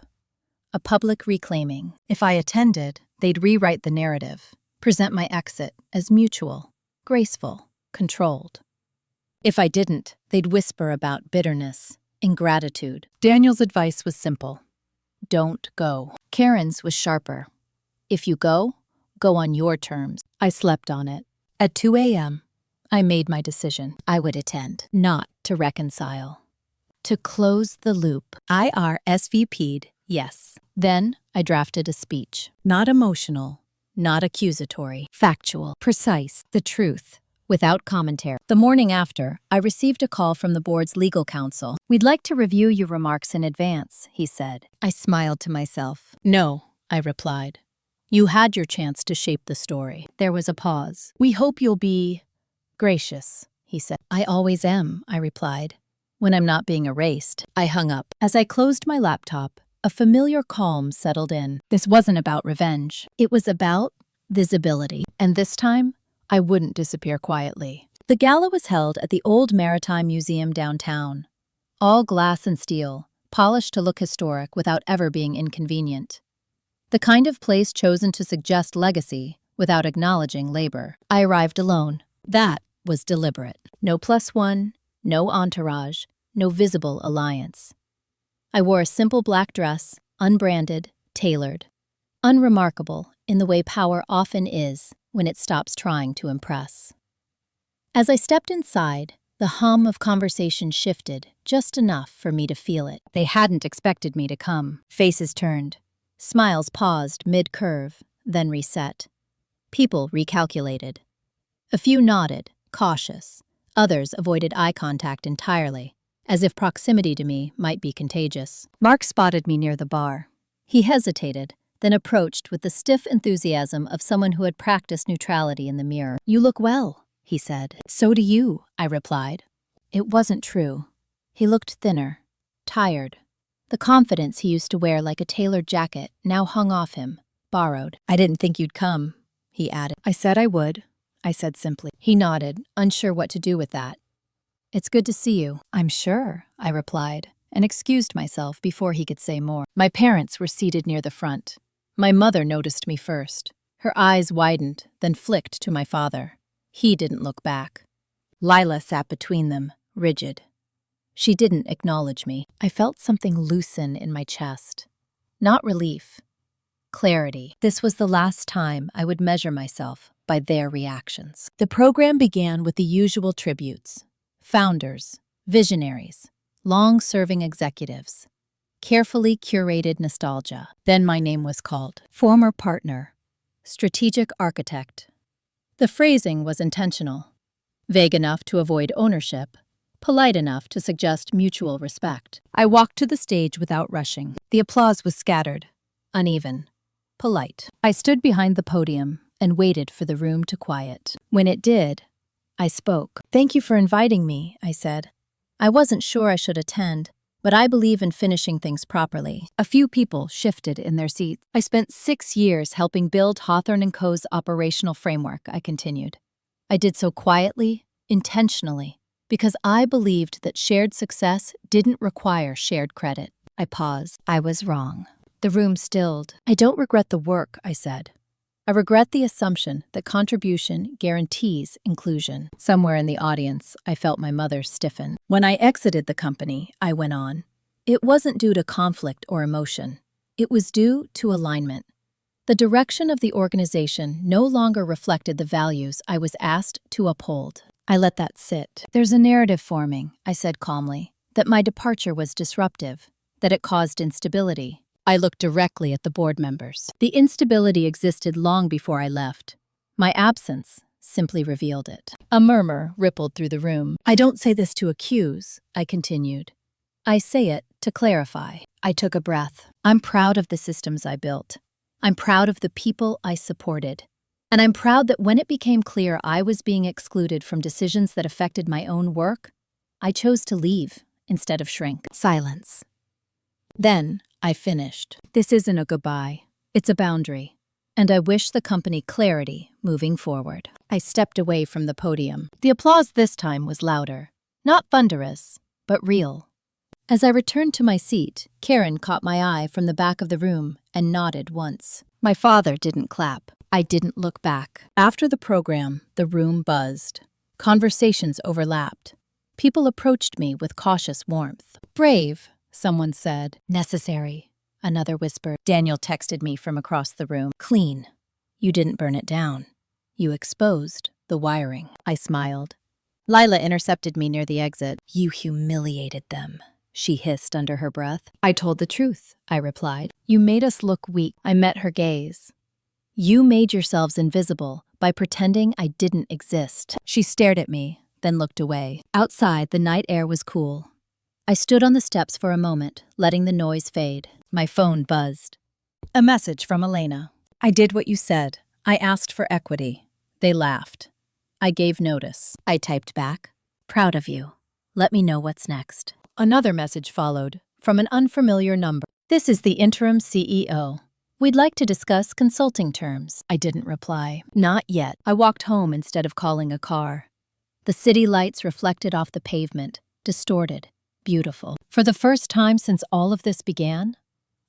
A public reclaiming. If I attended, they'd rewrite the narrative, present my exit as mutual, graceful, controlled. If I didn't, they'd whisper about bitterness, ingratitude. Daniel's advice was simple. Don't go. Karen's was sharper. If you go, go on your terms. I slept on it. At 2 a.m., I made my decision. I would attend, not to reconcile. To close the loop, I RSVP'd, yes. Then I drafted a speech. Not emotional, not accusatory, factual, precise, the truth, without commentary. The morning after, I received a call from the board's legal counsel. We'd like to review your remarks in advance, he said. I smiled to myself. No, I replied. You had your chance to shape the story. There was a pause. We hope you'll be gracious, he said. I always am, I replied. When I'm not being erased. I hung up. As I closed my laptop, a familiar calm settled in. This wasn't about revenge. It was about visibility. And this time, I wouldn't disappear quietly. The gala was held at the Old Maritime Museum downtown. All glass and steel, polished to look historic without ever being inconvenient. The kind of place chosen to suggest legacy without acknowledging labor. I arrived alone. That was deliberate. No +1, no entourage, no visible alliance. I wore a simple black dress, unbranded, tailored. Unremarkable in the way power often is when it stops trying to impress. As I stepped inside, the hum of conversation shifted just enough for me to feel it. They hadn't expected me to come. Faces turned. Smiles paused mid-curve, then reset. People recalculated. A few nodded, cautious. Others avoided eye contact entirely, as if proximity to me might be contagious. Mark spotted me near the bar. He hesitated, then approached with the stiff enthusiasm of someone who had practiced neutrality in the mirror. You look well, he said. So do you, I replied. It wasn't true. He looked thinner, tired. The confidence he used to wear like a tailored jacket now hung off him, borrowed. I didn't think you'd come, he added. I said I would, I said simply. He nodded, unsure what to do with that. It's good to see you. I'm sure, I replied, and excused myself before he could say more. My parents were seated near the front. My mother noticed me first. Her eyes widened, then flicked to my father. He didn't look back. Lila sat between them, rigid. She didn't acknowledge me. I felt something loosen in my chest. Not relief. Clarity. This was the last time I would measure myself by their reactions. The program began with the usual tributes. Founders, visionaries, long-serving executives. Carefully curated nostalgia. Then my name was called. Former partner. Strategic architect. The phrasing was intentional. Vague enough to avoid ownership. Polite enough to suggest mutual respect. I walked to the stage without rushing. The applause was scattered, uneven, polite. I stood behind the podium and waited for the room to quiet. When it did, I spoke. "Thank you for inviting me," I said. "I wasn't sure I should attend, but I believe in finishing things properly." A few people shifted in their seats. "I spent 6 years helping build Hawthorne & Co.'s operational framework," I continued. "I did so quietly, intentionally, because I believed that shared success didn't require shared credit." I paused. I was wrong. The room stilled. "I don't regret the work," I said. "I regret the assumption that contribution guarantees inclusion." Somewhere in the audience, I felt my mother stiffen. "When I exited the company," I went on, "it wasn't due to conflict or emotion. It was due to alignment. The direction of the organization no longer reflected the values I was asked to uphold." I let that sit. "There's a narrative forming," I said calmly, "that my departure was disruptive, that it caused instability." I looked directly at the board members. The instability existed long before I left. My absence simply revealed it. A murmur rippled through the room. "I don't say this to accuse," I continued. "I say it to clarify." I took a breath. I'm proud of the systems I built. I'm proud of the people I supported. And I'm proud that when it became clear I was being excluded from decisions that affected my own work, I chose to leave instead of shrink. Silence. Then I finished. "This isn't a goodbye. It's a boundary. And I wish the company clarity moving forward." I stepped away from the podium. The applause this time was louder. Not thunderous, but real. As I returned to my seat, Karen caught my eye from the back of the room and nodded once. My father didn't clap. I didn't look back. After the program, the room buzzed. Conversations overlapped. People approached me with cautious warmth. "Brave," someone said. "Necessary," another whispered. Daniel texted me from across the room. "Clean. You didn't burn it down. You exposed the wiring." I smiled. Lila intercepted me near the exit. "You humiliated them," she hissed under her breath. "I told the truth," I replied. "You made us look weak." I met her gaze. "You made yourselves invisible by pretending I didn't exist." She stared at me, then looked away. Outside, the night air was cool. I stood on the steps for a moment, letting the noise fade. My phone buzzed. A message from Elena. "I did what you said. I asked for equity." They laughed. I gave notice. I typed back. "Proud of you. Let me know what's next." Another message followed, from an unfamiliar number. "This is the interim CEO. We'd like to discuss consulting terms." I didn't reply. Not yet. I walked home instead of calling a car. The city lights reflected off the pavement, distorted, beautiful. For the first time since all of this began,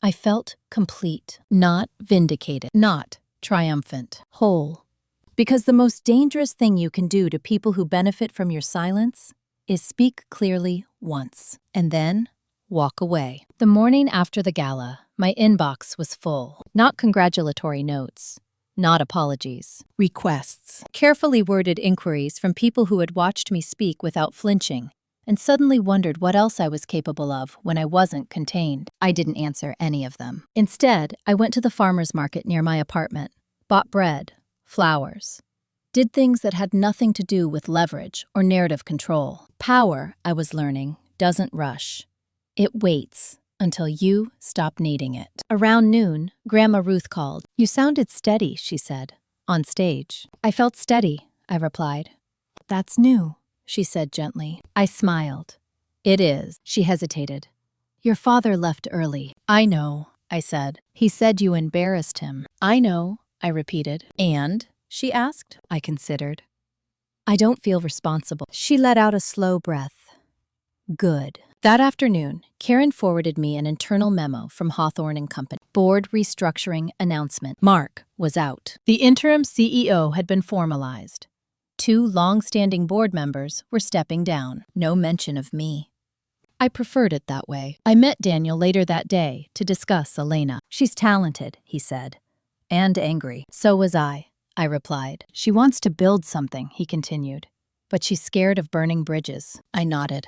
I felt complete, not vindicated, not triumphant, whole. Because the most dangerous thing you can do to people who benefit from your silence is speak clearly once, and then walk away. The morning after the gala, my inbox was full. Not congratulatory notes, not apologies, requests, carefully worded inquiries from people who had watched me speak without flinching, and suddenly wondered what else I was capable of when I wasn't contained. I didn't answer any of them. Instead, I went to the farmer's market near my apartment, bought bread, flowers, did things that had nothing to do with leverage or narrative control. Power, I was learning, doesn't rush. It waits until you stop needing it. Around noon, Grandma Ruth called. "You sounded steady," she said, on stage. "I felt steady," I replied. "That's new," she said gently. I smiled. "It is." She hesitated. "Your father left early." "I know," I said. "He said you embarrassed him." "I know," I repeated. "And?" she asked. I considered. "I don't feel responsible." She let out a slow breath. "Good." That afternoon, Karen forwarded me an internal memo from Hawthorne & Company. Board restructuring announcement. Mark was out. The interim CEO had been formalized. 2 long-standing board members were stepping down. No mention of me. I preferred it that way. I met Daniel later that day to discuss Elena. "She's talented," he said. "And angry." "So was I replied. "She wants to build something," he continued. "But she's scared of burning bridges." I nodded.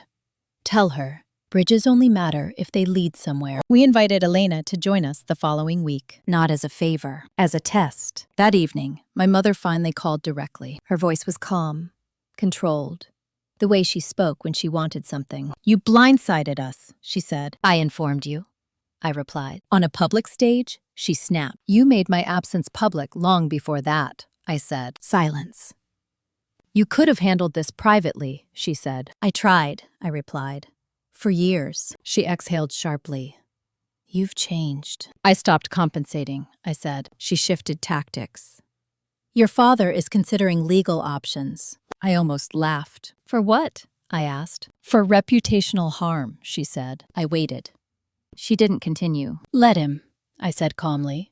"Tell her, bridges only matter if they lead somewhere." We invited Elena to join us the following week. Not as a favor, as a test. That evening, my mother finally called directly. Her voice was calm, controlled. The way she spoke when she wanted something. "You blindsided us," she said. "I informed you," I replied. "On a public stage?" She snapped. "You made my absence public long before that," I said. Silence. You could have handled this privately, she said. I tried, I replied. For years. She exhaled sharply. You've changed. I stopped compensating, I said. She shifted tactics. Your father is considering legal options. I almost laughed. For what? I asked. For reputational harm, she said. I waited. She didn't continue. Let him, I said calmly.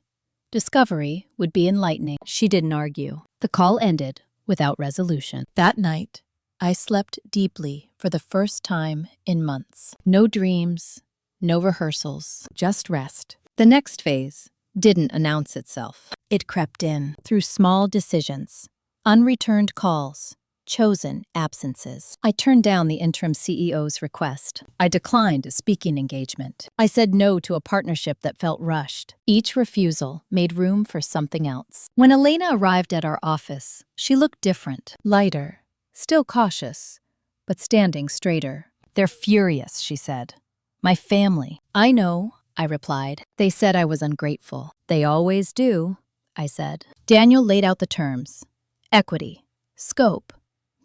Discovery would be enlightening. She didn't argue. The call ended without resolution. That night, I slept deeply for the first time in months. No dreams, no rehearsals, just rest. The next phase didn't announce itself. It crept in through small decisions, unreturned calls, chosen absences. I turned down the interim CEO's request. I declined a speaking engagement. I said no to a partnership that felt rushed. Each refusal made room for something else. When Elena arrived at our office, she looked different, lighter, still cautious, but standing straighter. They're furious, she said. My family. I know, I replied. They said I was ungrateful. They always do, I said. Daniel laid out the terms. Equity, scope,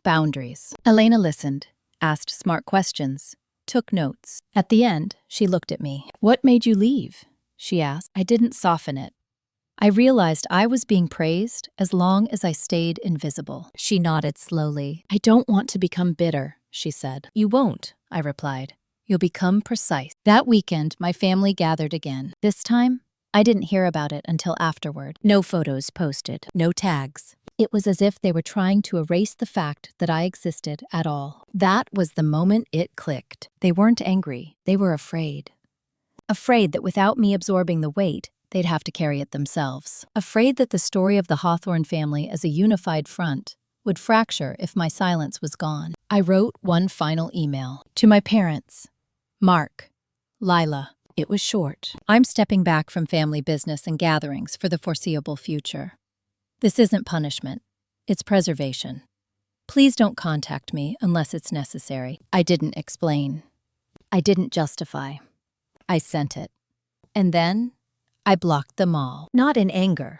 boundaries. Elena listened, asked smart questions, took notes. At the end, she looked at me. What made you leave? She asked. I didn't soften it. I realized I was being praised as long as I stayed invisible. She nodded slowly. I don't want to become bitter, she said. You won't, I replied. You'll become precise. That weekend, my family gathered again. This time, I didn't hear about it until afterward. No photos posted, no tags. It was as if they were trying to erase the fact that I existed at all. That was the moment it clicked. They weren't angry. They were afraid. Afraid that without me absorbing the weight, they'd have to carry it themselves. Afraid that the story of the Hawthorne family as a unified front would fracture if my silence was gone. I wrote one final email. To my parents. Mark. Lila. It was short. I'm stepping back from family business and gatherings for the foreseeable future. This isn't punishment. It's preservation. Please don't contact me unless it's necessary. I didn't explain. I didn't justify. I sent it. And then I blocked them all. Not in anger.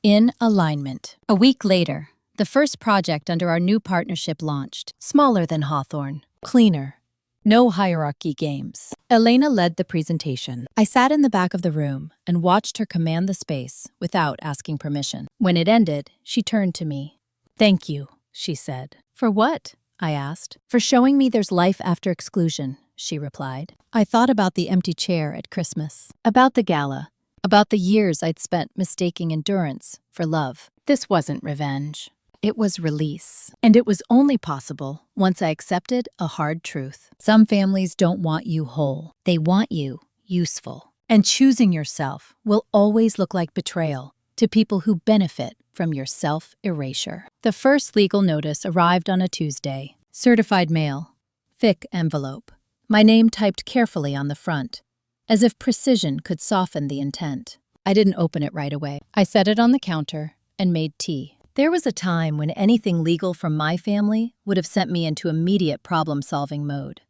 In alignment. A week later, the first project under our new partnership launched. Smaller than Hawthorne. Cleaner. No hierarchy games. Elena led the presentation. I sat in the back of the room and watched her command the space without asking permission. When it ended, she turned to me. Thank you, she said. For what? I asked. For showing me there's life after exclusion, she replied. I thought about the empty chair at Christmas, about the gala, about the years I'd spent mistaking endurance for love. This wasn't revenge. It was release. And it was only possible once I accepted a hard truth. Some families don't want you whole. They want you useful. And choosing yourself will always look like betrayal to people who benefit from your self-erasure. The first legal notice arrived on a Tuesday. Certified mail. Thick envelope. My name typed carefully on the front, as if precision could soften the intent. I didn't open it right away. I set it on the counter and made tea. There was a time when anything legal from my family would have sent me into immediate problem-solving mode.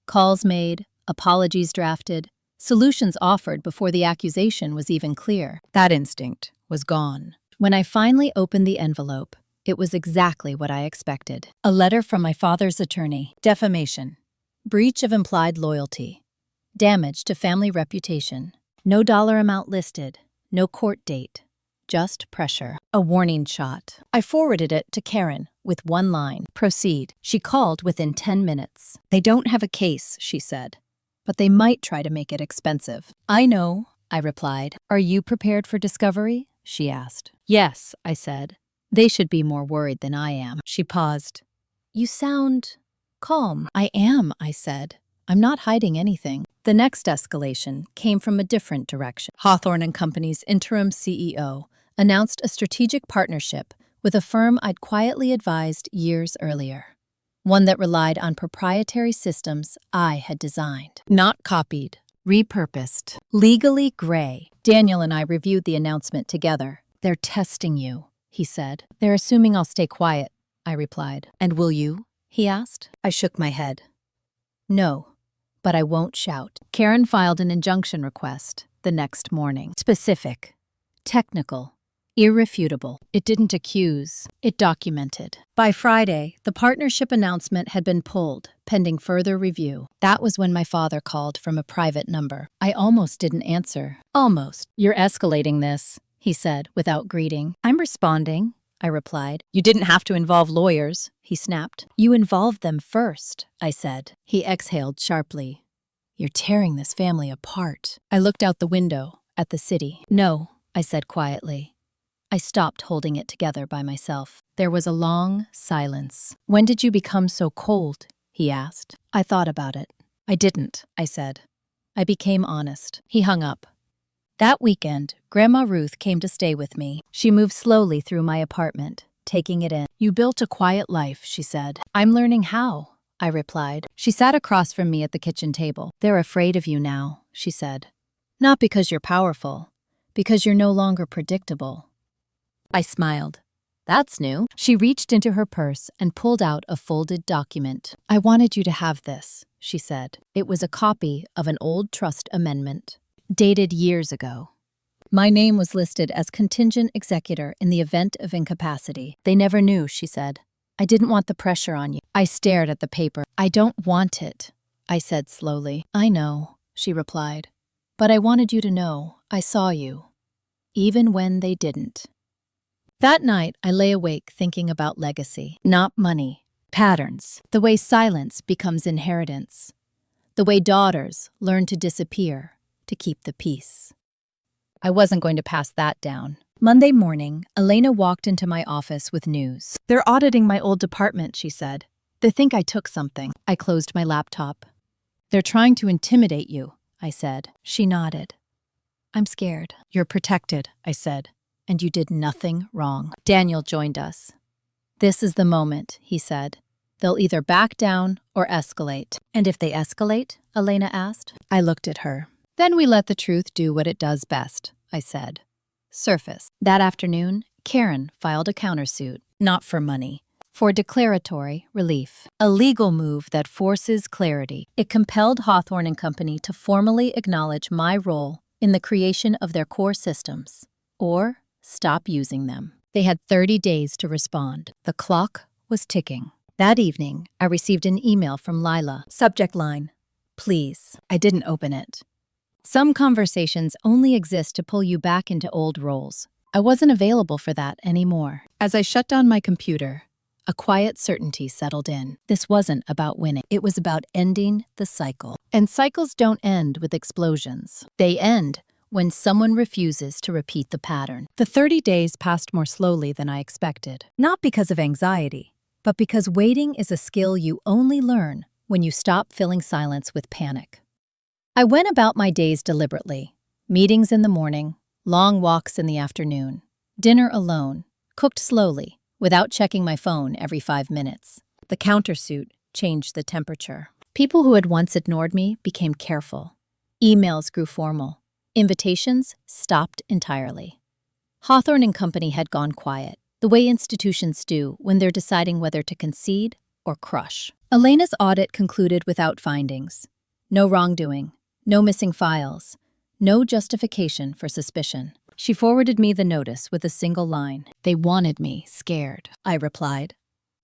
Calls made, apologies drafted, solutions offered before the accusation was even clear. That instinct was gone. When I finally opened the envelope, it was exactly what I expected. A letter from my father's attorney. Defamation. Breach of implied loyalty. Damage to family reputation. No dollar amount listed. No court date. Just pressure. A warning shot. I forwarded it to Karen with one line. Proceed. She called within 10 minutes. They don't have a case, she said, but they might try to make it expensive. I know, I replied. Are you prepared for discovery? She asked. Yes, I said. They should be more worried than I am. She paused. You sound calm. I am, I said. I'm not hiding anything. The next escalation came from a different direction. Hawthorne and Company's interim CEO announced a strategic partnership with a firm I'd quietly advised years earlier, one that relied on proprietary systems I had designed. Not copied, repurposed, legally gray. Daniel and I reviewed the announcement together. They're testing you, he said. They're assuming I'll stay quiet, I replied. And will you? He asked. I shook my head. No, but I won't shout. Karen filed an injunction request the next morning. Specific, technical, Irrefutable. It didn't accuse, it documented. By Friday, the partnership announcement had been pulled, pending further review. That was when my father called from a private number. I almost didn't answer. Almost. "You're escalating this," he said, without greeting. "I'm responding," I replied. "You didn't have to involve lawyers," he snapped. "You involved them first," I said. He exhaled sharply. "You're tearing this family apart." I looked out the window, at the city. "No," I said quietly. I stopped holding it together by myself. There was a long silence. "When did you become so cold?" he asked. I thought about it. "I didn't," I said. "I became honest." He hung up. That weekend, Grandma Ruth came to stay with me. She moved slowly through my apartment, taking it in. "You built a quiet life," she said. "I'm learning how," I replied. She sat across from me at the kitchen table. "They're afraid of you now," she said. "Not because you're powerful, because you're no longer predictable." I smiled. "That's new." She reached into her purse and pulled out a folded document. "I wanted you to have this," she said. It was a copy of an old trust amendment, dated years ago. My name was listed as contingent executor in the event of incapacity. "They never knew," she said. "I didn't want the pressure on you." I stared at the paper. "I don't want it," I said slowly. "I know," she replied. "But I wanted you to know I saw you, even when they didn't." That night, I lay awake thinking about legacy, not money, patterns, the way silence becomes inheritance, the way daughters learn to disappear to keep the peace. I wasn't going to pass that down. Monday morning, Elena walked into my office with news. "They're auditing my old department," she said. "They think I took something." I closed my laptop. "They're trying to intimidate you," I said. She nodded. "I'm scared." "You're protected," I said. "And you did nothing wrong." Daniel joined us. "This is the moment," he said. "They'll either back down or escalate." "And if they escalate?" Elena asked. I looked at her. "Then we let the truth do what it does best," I said. Surface. That afternoon, Karen filed a countersuit, not for money, for declaratory relief. A legal move that forces clarity. It compelled Hawthorne and Company to formally acknowledge my role in the creation of their core systems, or stop using them. They had 30 days to respond. The clock was ticking. That evening, I received an email from Lila. Subject line, "Please." I didn't open it. Some conversations only exist to pull you back into old roles. I wasn't available for that anymore. As I shut down my computer, a quiet certainty settled in. This wasn't about winning. It was about ending the cycle. And cycles don't end with explosions. They end when someone refuses to repeat the pattern. The 30 days passed more slowly than I expected. Not because of anxiety, but because waiting is a skill you only learn when you stop filling silence with panic. I went about my days deliberately. Meetings in the morning, long walks in the afternoon, dinner alone, cooked slowly, without checking my phone every 5 minutes. The countersuit changed the temperature. People who had once ignored me became careful. Emails grew formal. Invitations stopped entirely. Hawthorne and Company had gone quiet, the way institutions do when they're deciding whether to concede or crush. Elena's audit concluded without findings. No wrongdoing, no missing files, no justification for suspicion. She forwarded me the notice with a single line. "They wanted me scared," I replied.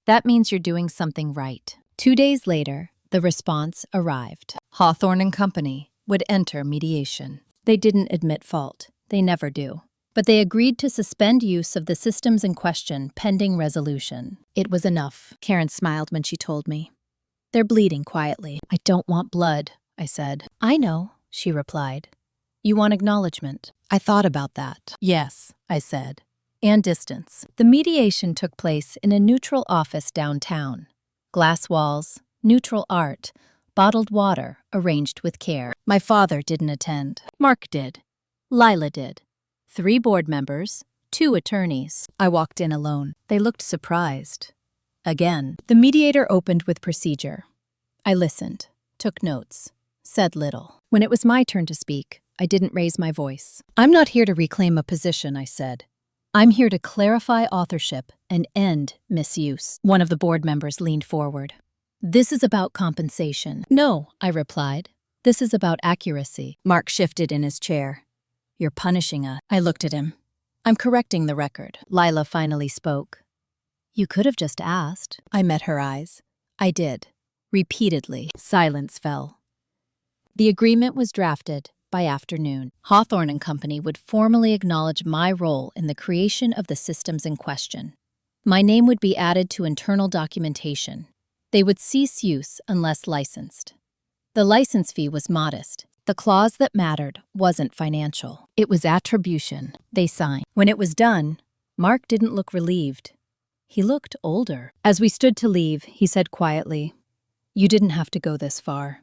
"That means you're doing something right." 2 days later, the response arrived. Hawthorne and Company would enter mediation. They didn't admit fault. They never do. But they agreed to suspend use of the systems in question pending resolution. It was enough. Karen smiled when she told me. "They're bleeding quietly." "I don't want blood," I said. "I know," she replied. "You want acknowledgement." I thought about that. "Yes," I said. "And distance." The mediation took place in a neutral office downtown. Glass walls, neutral art, bottled water arranged with care. My father didn't attend. Mark did. Lila did. 3 board members, 2 attorneys. I walked in alone. They looked surprised. Again, the mediator opened with procedure. I listened, took notes, said little. When it was my turn to speak, I didn't raise my voice. "I'm not here to reclaim a position," I said. "I'm here to clarify authorship and end misuse." One of the board members leaned forward. "This is about compensation." "No," I replied. "This is about accuracy." Mark shifted in his chair. "You're punishing us." I looked at him. I'm correcting the record. Lila finally spoke. You could have just asked. I met her eyes. I did. Repeatedly. Silence fell. The agreement was drafted by afternoon. Hawthorne and Company would formally acknowledge my role in the creation of the systems in question. My name would be added to internal documentation. They would cease use unless licensed. The license fee was modest. The clause that mattered wasn't financial. It was attribution. They signed. When it was done, Mark didn't look relieved. He looked older. As we stood to leave, he said quietly, "You didn't have to go this far."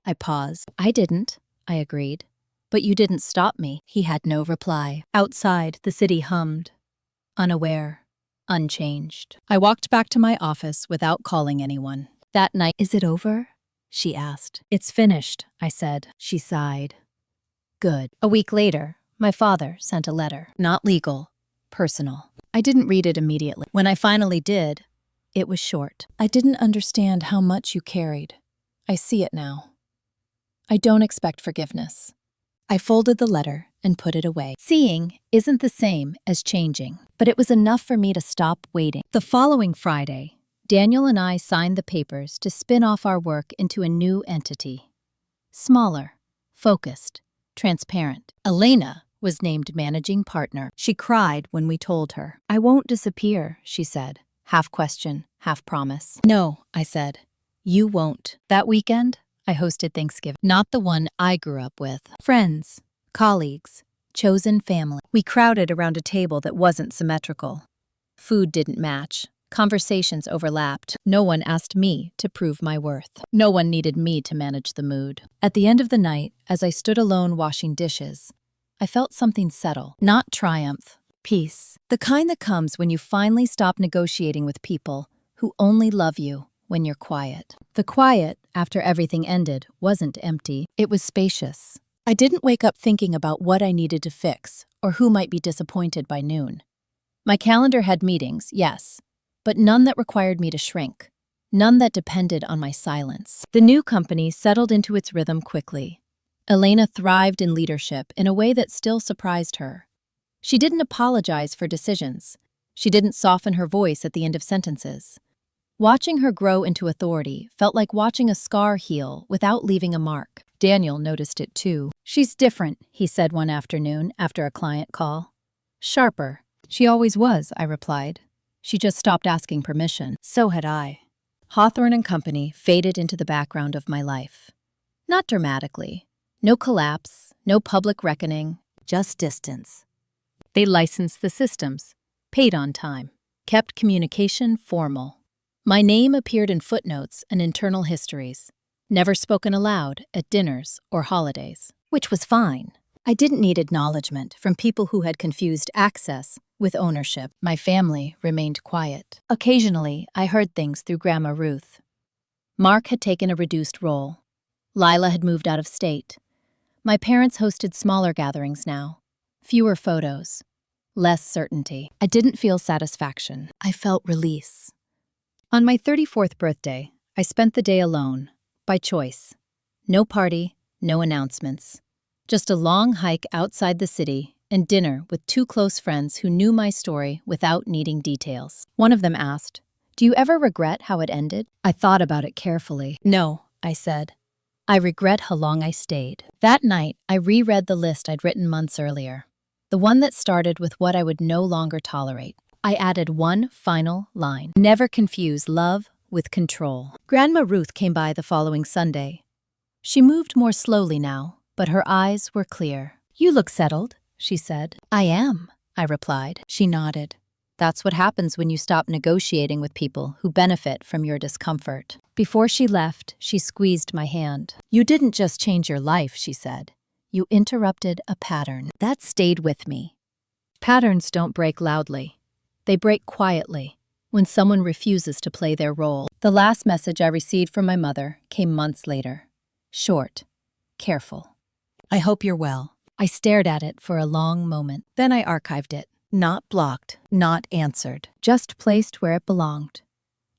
I paused. I didn't, I agreed. But you didn't stop me. He had no reply. Outside, the city hummed. Unaware. Unchanged. I walked back to my office without calling anyone. That night, "Is it over?" she asked. "It's finished," I said. She sighed. Good. A week later, my father sent a letter. Not legal. Personal. I didn't read it immediately. When I finally did, it was short. "I didn't understand how much you carried. I see it now. I don't expect forgiveness." I folded the letter and put it away. Seeing isn't the same as changing, but it was enough for me to stop waiting. The following Friday, Daniel and I signed the papers to spin off our work into a new entity. Smaller, focused, transparent. Elena was named managing partner. She cried when we told her. "I won't disappear," she said, half question, half promise. "No," I said, "you won't." That weekend, I hosted Thanksgiving. Not the one I grew up with. Friends, colleagues, chosen family. We crowded around a table that wasn't symmetrical. Food didn't match. Conversations overlapped. No one asked me to prove my worth. No one needed me to manage the mood. At the end of the night, as I stood alone washing dishes, I felt something settle. Not triumph. Peace. The kind that comes when you finally stop negotiating with people who only love you when you're quiet. The quiet, after everything ended, wasn't empty. It was spacious. I didn't wake up thinking about what I needed to fix or who might be disappointed by noon. My calendar had meetings, yes, but none that required me to shrink. None that depended on my silence. The new company settled into its rhythm quickly. Elena thrived in leadership in a way that still surprised her. She didn't apologize for decisions. She didn't soften her voice at the end of sentences. Watching her grow into authority felt like watching a scar heal without leaving a mark. Daniel noticed it too. "She's different," he said one afternoon after a client call. "Sharper." "She always was," I replied. "She just stopped asking permission." So had I. Hawthorne and Company faded into the background of my life. Not dramatically. No collapse, no public reckoning, just distance. They licensed the systems, paid on time, kept communication formal. My name appeared in footnotes and internal histories, never spoken aloud at dinners or holidays, which was fine. I didn't need acknowledgement from people who had confused access with ownership. My family remained quiet. Occasionally, I heard things through Grandma Ruth. Mark had taken a reduced role. Lila had moved out of state. My parents hosted smaller gatherings now. Fewer photos. Less certainty. I didn't feel satisfaction. I felt release. On my 34th birthday, I spent the day alone, by choice. No party, no announcements. Just a long hike outside the city and dinner with two close friends who knew my story without needing details. One of them asked, "Do you ever regret how it ended?" I thought about it carefully. "No," I said. "I regret how long I stayed." That night, I reread the list I'd written months earlier. The one that started with what I would no longer tolerate. I added one final line. Never confuse love with control. Grandma Ruth came by the following Sunday. She moved more slowly now, but her eyes were clear. "You look settled," she said. "I am," I replied. She nodded. "That's what happens when you stop negotiating with people who benefit from your discomfort." Before she left, she squeezed my hand. "You didn't just change your life," she said. "You interrupted a pattern." That stayed with me. Patterns don't break loudly. They break quietly, when someone refuses to play their role. The last message I received from my mother came months later. Short, careful. "I hope you're well." I stared at it for a long moment. Then I archived it. Not blocked, not answered, just placed where it belonged.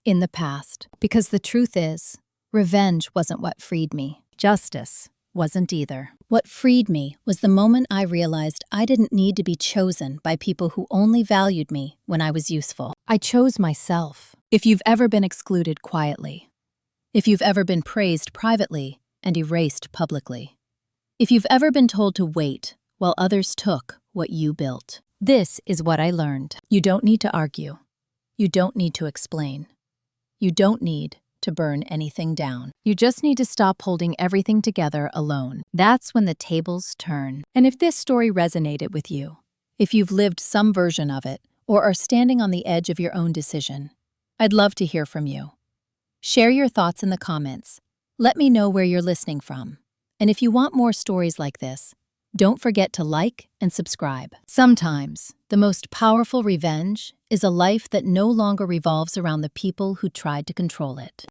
In the past. Because the truth is, revenge wasn't what freed me. Justice wasn't either. What freed me was the moment I realized I didn't need to be chosen by people who only valued me when I was useful. I chose myself. If you've ever been excluded quietly, if you've ever been praised privately and erased publicly, if you've ever been told to wait while others took what you built, this is what I learned. You don't need to argue. You don't need to explain. You don't need to burn anything down. You just need to stop holding everything together alone. That's when the tables turn. And if this story resonated with you, if you've lived some version of it, or are standing on the edge of your own decision, I'd love to hear from you. Share your thoughts in the comments. Let me know where you're listening from. And if you want more stories like this, don't forget to like and subscribe. Sometimes, the most powerful revenge is a life that no longer revolves around the people who tried to control it.